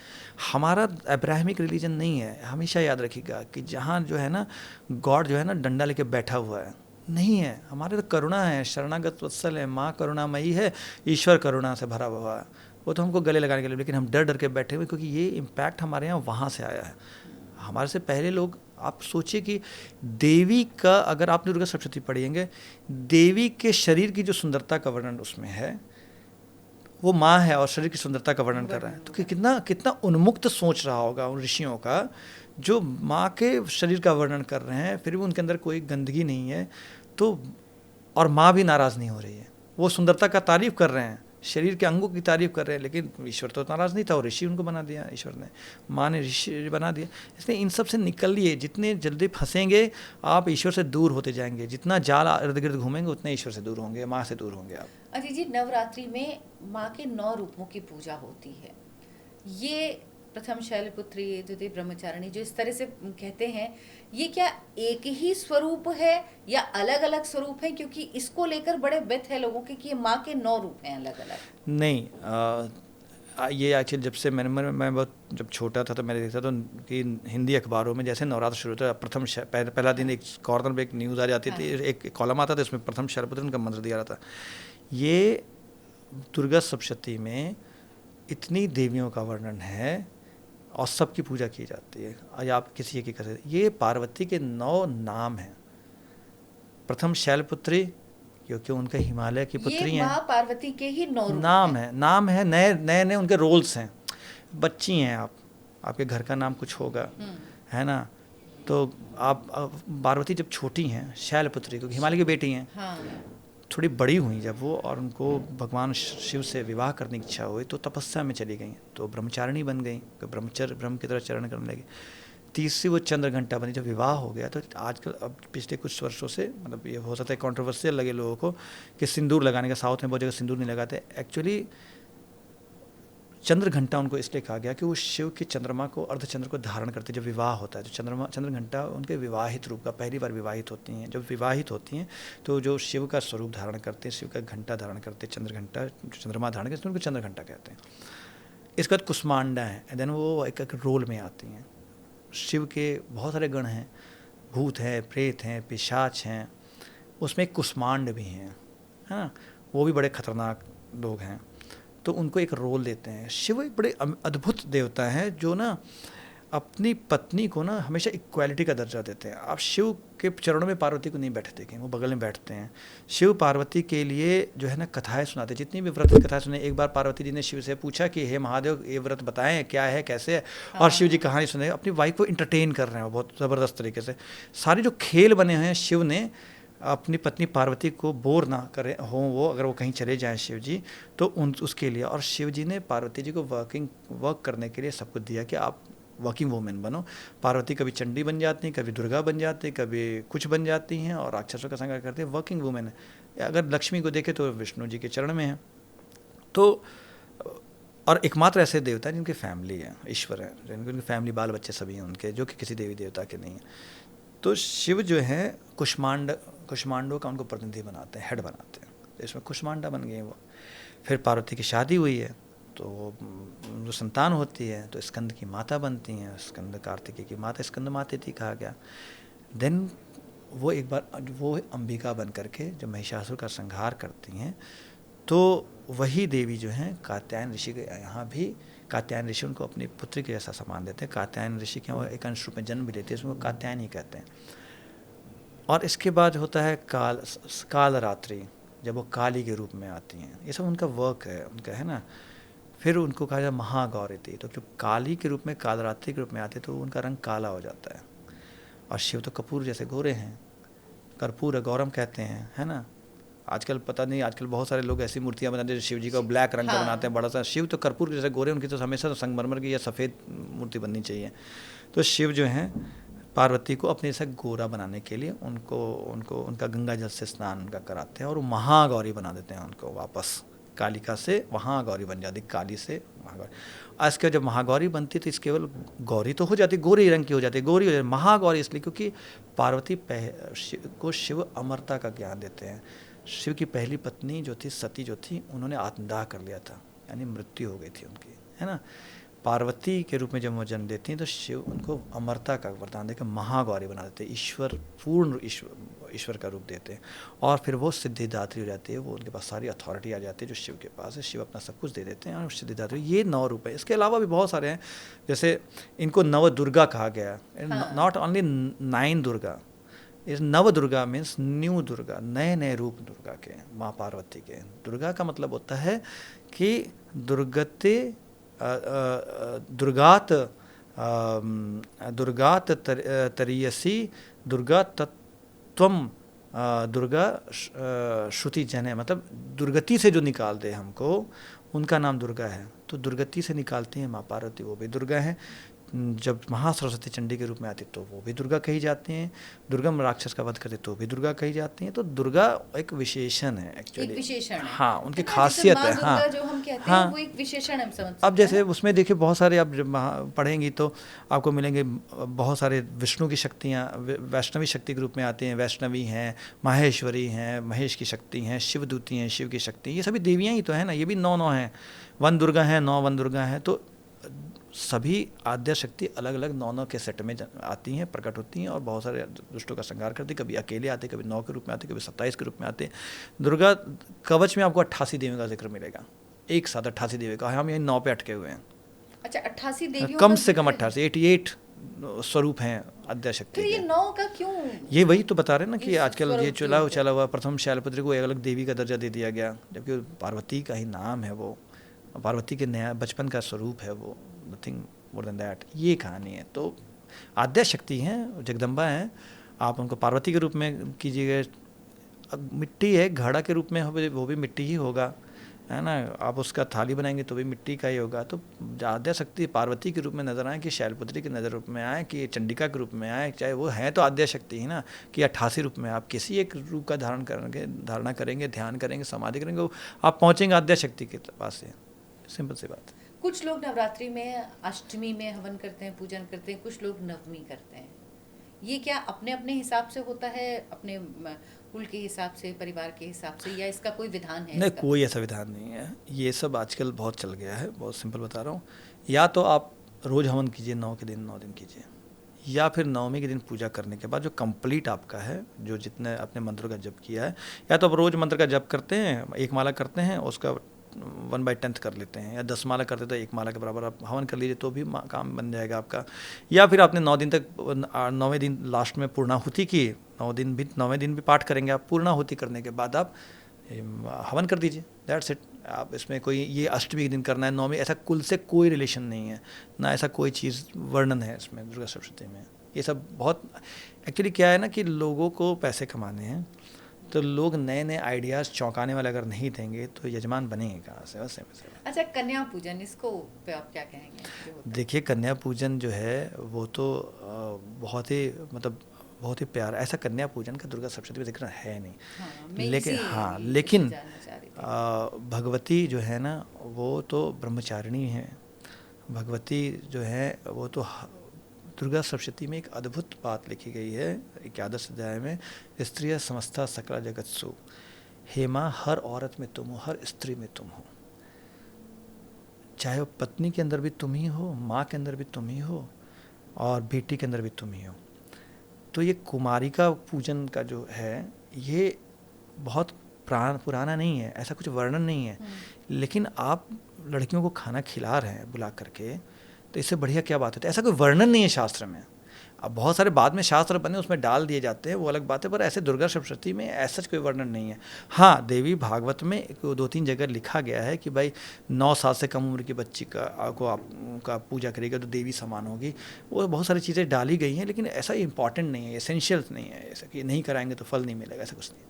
हमारा अब्राहमिक रिलीजन नहीं है। हमेशा याद रखिएगा कि जहाँ जो है ना गॉड जो है ना डंडा लेके बैठा हुआ है, नहीं है। हमारे तो करुणा है, शरणागत वत्सल है, माँ करुणामयी है, ईश्वर करुणा से भरा हुआ है, वो तो हमको गले लगाने के लिए, लेकिन हम डर डर के बैठे हुए, क्योंकि ये इम्पैक्ट हमारे यहाँ वहाँ से आया है। हमारे से पहले लोग, आप सोचिए कि देवी का, अगर आप दुर्गा सप्तशती पढ़ेंगे, देवी के शरीर की जो सुंदरता का वर्णन उसमें है, वो माँ है और शरीर की सुंदरता का वर्णन कर रहा है, तो कितना कितना उन्मुक्त सोच रहा होगा उन ऋषियों का, जो माँ के शरीर का वर्णन कर रहे हैं, फिर भी उनके अंदर कोई गंदगी नहीं है, तो और माँ भी नाराज़ नहीं हो रही है, वो सुंदरता का तारीफ कर रहे हैं, शरीर के अंगों की तारीफ कर रहे हैं, लेकिन ईश्वर तो नाराज़ नहीं था, और ऋषि उनको बना दिया, ईश्वर ने, माँ ने ऋषि बना दिया। इसलिए इन सब से निकलिए, जितने जल्दी फंसेंगे आप ईश्वर से दूर होते जाएंगे, जितना जाल इर्द गिर्द घूमेंगे उतने ईश्वर से दूर होंगे, माँ से दूर होंगे आप। अजी जी, नवरात्रि में माँ के 9 रूपों की पूजा होती है, ये प्रथम शैलपुत्री, द्वितीय ब्रह्मचारिणी, जो इस तरह से कहते हैं, ये क्या एक ही स्वरूप है या अलग अलग स्वरूप है? क्योंकि इसको लेकर बड़े व्यथ है लोगों के कि ये माँ के 9 रूप हैं अलग अलग। नहीं, ये एक्चुअली जब से मैं बहुत जब छोटा था तो मैंने देखा तो कि हिंदी अखबारों में जैसे नवरात्र शुरू होता है प्रथम पहला दिन एक कॉर्नर में एक न्यूज़ आ जाती थी, एक कॉलम आता था, इसमें प्रथम शैलपुत्री का मंत्र दिया रहा था। ये दुर्गा सप्तशती में इतनी देवियों का वर्णन है और सबकी पूजा की जाती है। आज आप किसी एक की कर सकते, ये पार्वती के 9 नाम हैं। प्रथम शैलपुत्री क्योंकि उनका हिमालय की पुत्री हैं, माँ पार्वती के ही 9 रूप नाम है, नए नए नए उनके रोल्स हैं। बच्ची हैं आप, आपके घर का नाम कुछ होगा, है ना, तो आप पार्वती जब छोटी हैं, शैलपुत्री क्योंकि हिमालय की बेटी हैं, हाँ। थोड़ी बड़ी हुई जब वो और उनको भगवान शिव से विवाह करने की इच्छा हुई तो तपस्या में चली गई, तो ब्रह्मचारिणी बन गई, तो ब्रह्म की तरह चरण करने लगी। तीसरी वो चंद्र घंटा बनी, जब विवाह हो गया तो आजकल अब पिछले कुछ वर्षों से मतलब ये हो सकता है कॉन्ट्रोवर्सियल लगे लोगों को कि सिंदूर लगाने का, साउथ में बहुत जगह सिंदूर नहीं लगाते। एक्चुअली चंद्र घंटा उनको इसलिए कहा गया कि वो शिव की चंद्रमा को, अर्धचंद्र को धारण करते जब विवाह होता है, तो चंद्र घंटा उनके विवाहित रूप का, पहली बार विवाहित होती हैं, जब विवाहित होती हैं तो जो शिव का स्वरूप धारण करते हैं, शिव का घंटा धारण करते हैं, चंद्र घंटा, चंद्रमा धारण करते हैं, उनको चंद्र घंटा कहते हैं। इसके बाद कुष्मांडा है, एंड देन वो एक रोल में आती हैं। शिव के बहुत सारे गण हैं, भूत हैं, प्रेत हैं, पिशाच हैं, उसमें एक कुष्मांड भी हैं, है ना, वो भी बड़े खतरनाक लोग हैं, तो उनको एक रोल देते हैं। शिव एक बड़े अद्भुत देवता हैं जो ना अपनी पत्नी को ना हमेशा इक्वालिटी का दर्जा देते हैं। आप शिव के चरणों में पार्वती को नहीं बैठे देखें, वो बगल में बैठते हैं। शिव पार्वती के लिए जो है ना कथाएं सुनाते, जितनी भी व्रत की कथाएं सुने। एक बार पार्वती जी ने शिव से पूछा कि हे महादेव ये व्रत बताएं क्या है कैसे है, और शिव जी कहानी सुने, अपनी वाइफ को इंटरटेन कर रहे हैं बहुत ज़बरदस्त तरीके से। सारे जो खेल बने हुए हैं, शिव ने अपनी पत्नी पार्वती को बोर ना करें हों, वो अगर वो कहीं चले जाएं शिव जी तो उसके लिए, और शिव जी ने पार्वती जी को वर्क करने के लिए सब कुछ दिया कि आप वर्किंग वूमेन बनो। पार्वती कभी चंडी बन जाती हैं, कभी दुर्गा बन जाती हैं, कभी कुछ बन जाती हैं और राक्षसों का संहार करते हैं, वर्किंग वूमेन है। अगर लक्ष्मी को देखें तो विष्णु जी के चरण में है। तो और एकमात्र ऐसे देवता हैं जिनकी फैमिली है, ईश्वर है, जिनकी फैमिली बाल बच्चे सभी हैं उनके, जो कि किसी देवी देवता के नहीं है। तो शिव जो है कुष्मांडों का उनको प्रतिनिधि बनाते हैं, हेड बनाते हैं, तो इसमें कुष्मांडा बन गए वो। फिर पार्वती की शादी हुई है तो जो संतान होती है तो स्कंद की माता बनती हैं, स्कंद कार्तिकेय की माता स्कंद माता थी कहा गया। देन वो एक बार वो अंबिका बन करके जब महिषासुर का संहार करती हैं तो वही देवी जो हैं कात्यायन ऋषि के यहाँ भी, कात्यायन ऋषि उनको अपनी पुत्री के जैसा सम्मान देते हैं। कात्यायन ऋषि के यहाँ एक अंश रूप में जन्म भी लेते हैं, इसमें कात्यायन ही कहते हैं। और इसके बाद होता है काल रात्रि, जब वो काली के रूप में आती हैं। ये सब उनका वर्क है, उनका है ना। फिर उनको कहा जाए महागौरी थी, तो जब काली के रूप में, काल रात्रि के रूप में आते तो उनका रंग काला हो जाता है। और शिव तो कपूर जैसे गोरे हैं, कर्पूर गौरम कहते हैं, है ना। आजकल पता नहीं, आजकल बहुत सारे लोग ऐसी मूर्तियां बनाते हैं शिव जी को ब्लैक रंग का बनाते हैं बड़ा सा। शिव तो कर्पूर जैसे गोरे, उनकी तो हमेशा संगमरमर की या सफ़ेद मूर्ति बननी चाहिए। तो शिव जो हैं पार्वती को अपने से गोरा बनाने के लिए उनका गंगा जल से स्नान उनका कराते हैं और महागौरी बना देते हैं उनको वापस। कालिका से महागौरी बन जाती, काली से महागौरी। आज के जब महागौरी बनती तो इस केवल गौरी तो हो जाती, गोरी रंग की हो जाती, गोरी हो जाती। महागौरी इसलिए क्योंकि पार्वती को शिव अमरता का ज्ञान देते हैं। शिव की पहली पत्नी जो थी सती जो थी, उन्होंने आत्मदाह कर लिया था, यानी मृत्यु हो गई थी उनकी, है ना। पार्वती के रूप में जब वो जन्म देती हैं तो शिव उनको अमरता का वरदान देकर महागौरी बना देते हैं, ईश्वर, पूर्ण ईश्वर का रूप देते हैं। और फिर वो सिद्धिदात्री हो जाती है, वो उनके पास सारी अथॉरिटी आ जाती है जो शिव के पास है। शिव अपना सब कुछ दे देते हैं और सिद्धिदात्री। ये 9 रूप है। इसके अलावा भी बहुत सारे हैं, जैसे इनको नव दुर्गा कहा गया, नॉट ओनली 9 दुर्गा, इस नव दुर्गा मीन्स न्यू दुर्गा, नए नए रूप दुर्गा के, माँ पार्वती के। दुर्गा का मतलब होता है कि दुर्गात तरीयसी दुर्गा तत्वम, दुर्गा श्रुति जन है, मतलब दुर्गति से जो निकाल दे हमको, उनका नाम दुर्गा है। तो दुर्गति से निकालती हैं माँ पार्वती, वो भी दुर्गा है। जब महासरस्वती चंडी के रूप में आती तो वो भी दुर्गा कही जाती हैं, दुर्गा राक्षस का वध करते तो भी दुर्गा कही जाती हैं। तो दुर्गा एक विशेषण है एक्चुअली, एक विशेषण है। हाँ, उनकी जैसे खासियत माँ है। दुर्गा हाँ, जो हम कहते हाँ, हैं वो एक विशेषण हम समझ अब सकते जैसे हैं। उसमें देखिए बहुत सारे, आप जब पढ़ेंगी तो आपको मिलेंगे बहुत सारे विष्णु की शक्तियाँ वैष्णवी शक्ति के रूप में आती हैं। वैष्णवी हैं, माहेश्वरी हैं, महेश की शक्ति हैं, शिवदूती हैं, शिव की शक्ति, ये सभी देवियाँ ही तो है ना, ये भी 9 हैं। वन दुर्गा हैं, 9 वन दुर्गा हैं। तो सभी आद्या शक्ति अलग अलग 9 के सेट में आती हैं, प्रकट होती हैं और बहुत सारे दुष्टों का संहार करती हैं। कभी अकेले आते, कभी 9 के रूप में आते, कभी 27 के रूप में आते हैं। दुर्गा कवच में आपको 88 देवियों का जिक्र मिलेगा, एक साथ 88 देवी का। हम यही 9 पे अटके हुए हैं। अच्छा, 88 देवियों कम का से कम जिक्र है। 88 स्वरूप हैं आद्या शक्ति फिर ये के। 9 का क्यों? ये वही तो बता रहे हैं ना कि इस आजकल ये स्वरूप चला क्यों? हुआ प्रथम शैलपुत्री को एक अलग देवी का दर्जा दे दिया गया, जबकि पार्वती का ही नाम है वो, पार्वती के नया बचपन का स्वरूप है वो, नथिंग मोर देन दैट। ये कहानी है। तो आद्या शक्ति हैं, जगदम्बा हैं, आप उनको पार्वती के रूप में कीजिएगा। मिट्टी है, घड़ा के रूप में वो भी मिट्टी ही होगा, है ना। आप उसका थाली बनाएंगे तो भी मिट्टी का ही होगा। तो आद्या शक्ति पार्वती के रूप में नजर आए, कि शैलपुत्री के नजर रूप में आए, कि चंडिका के रूप में आए, चाहे वो है तो आद्या शक्ति ही ना, कि 88 रूप में आप किसी एक रूप का धारणा करेंगे, ध्यान करेंगे, समाधि करेंगे, आप पहुँचेंगे आद्या शक्ति के पास से। सिंपल सी बात है। कुछ लोग नवरात्रि में अष्टमी में हवन करते हैं, पूजन करते हैं, कुछ लोग नवमी करते हैं। ये क्या अपने अपने हिसाब से होता है, अपने कुल के हिसाब से, परिवार के हिसाब से, या इसका कोई विधान है? नहीं, इसका कोई ऐसा विधान नहीं है। ये सब आजकल बहुत चल गया है, बहुत सिंपल बता रहा हूँ। या तो आप रोज़ हवन कीजिए 9 के दिन, 9 दिन कीजिए, या फिर नवमी के दिन पूजा करने के बाद जो कंप्लीट आपका है, जो जितने अपने मंत्रों का जप किया है, या तो आप रोज़ मंत्र का जप करते हैं, 1 माला करते हैं, उसका 1/10 कर लेते हैं, या 10 माला करते तो 1 माला के बराबर आप हवन कर लीजिए, तो भी काम बन जाएगा आपका। या फिर आपने 9 दिन तक, 9वें दिन लास्ट में पूर्णाहुति की, 9वें दिन भी पाठ करेंगे आप। पूर्णाहुति करने के बाद आप हवन कर दीजिए, दैट्स इट। आप इसमें कोई ये अष्टमी के दिन करना है, 9वें, ऐसा कुल से कोई रिलेशन नहीं है ना, ऐसा कोई चीज़ वर्णन है इसमें दुर्गा सप्तशती में। ये सब बहुत एक्चुअली क्या है ना, कि लोगों को पैसे कमाने हैं, तो लोग नए नए आइडियाज़ चौंकाने वाले अगर नहीं देंगे तो यजमान बनेंगे कहाँ से? बस से। अच्छा, कन्या पूजन, इसको पे आप क्या कहेंगे? देखिए, कन्या पूजन जो है वो तो बहुत ही मतलब बहुत ही प्यारा, ऐसा कन्या पूजन का दुर्गा सप्तशती में जिक्र है नहीं। लेकिन भगवती जो है ना, वो तो ब्रह्मचारिणी है। भगवती जो है वो तो दुर्गा सप्तशती में एक अद्भुत बात लिखी गई है 11 अध्याय में, स्त्रिय समस्ता सकल जगत्सु, हे माँ, हर औरत में तुम हो, हर स्त्री में तुम हो, चाहे वो पत्नी के अंदर भी तुम ही हो, माँ के अंदर भी तुम ही हो, और बेटी के अंदर भी तुम ही हो। तो ये कुमारी का पूजन का जो है, ये बहुत पुराना नहीं है, ऐसा कुछ वर्णन नहीं है। लेकिन आप लड़कियों को खाना खिला रहे हैं बुला करके, तो इससे बढ़िया क्या बात होती है? ऐसा कोई वर्णन नहीं है शास्त्र में। अब बहुत सारे बाद में शास्त्र बने, उसमें डाल दिए जाते हैं, वो अलग बात है, पर ऐसे दुर्गा सप्तशती में ऐसा कोई वर्णन नहीं है। हाँ, देवी भागवत में 2-3 जगह लिखा गया है कि भाई 9 साल से कम उम्र की बच्ची को आपका पूजा करेगा तो देवी समान होगी। वो बहुत सारी चीज़ें डाली गई हैं, लेकिन ऐसा इंपॉर्टेंट नहीं है, एसेंशियल नहीं है, ऐसा कि नहीं कराएंगे तो फल नहीं मिलेगा, ऐसा कुछ नहीं।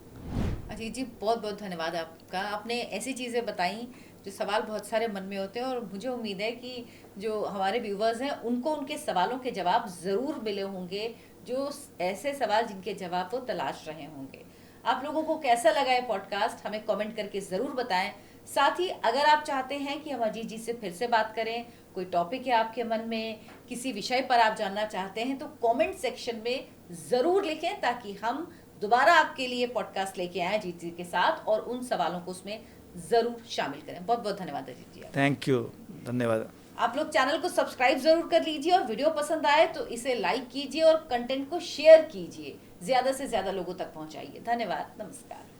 अजीत जी, बहुत बहुत धन्यवाद आपका। आपने ऐसी चीज़ें बताई जो सवाल बहुत सारे मन में होते हैं, और मुझे उम्मीद है कि जो हमारे व्यूवर्स हैं उनको उनके सवालों के जवाब ज़रूर मिले होंगे, जो ऐसे सवाल जिनके जवाब वो तलाश रहे होंगे। आप लोगों को कैसा लगा ये पॉडकास्ट, हमें कमेंट करके ज़रूर बताएं। साथ ही अगर आप चाहते हैं कि हम अजीत जी से फिर से बात करें, कोई टॉपिक है आपके मन में, किसी विषय पर आप जानना चाहते हैं, तो कमेंट सेक्शन में ज़रूर लिखें, ताकि हम दोबारा आपके लिए पॉडकास्ट लेके आए अजीत जी के साथ, और उन सवालों को उसमें ज़रूर शामिल करें। बहुत बहुत धन्यवाद अजीत जी। थैंक यू, धन्यवाद। आप लोग चैनल को सब्सक्राइब जरूर कर लीजिए, और वीडियो पसंद आए तो इसे लाइक कीजिए और कंटेंट को शेयर कीजिए, ज़्यादा से ज़्यादा लोगों तक पहुंचाइए। धन्यवाद, नमस्कार।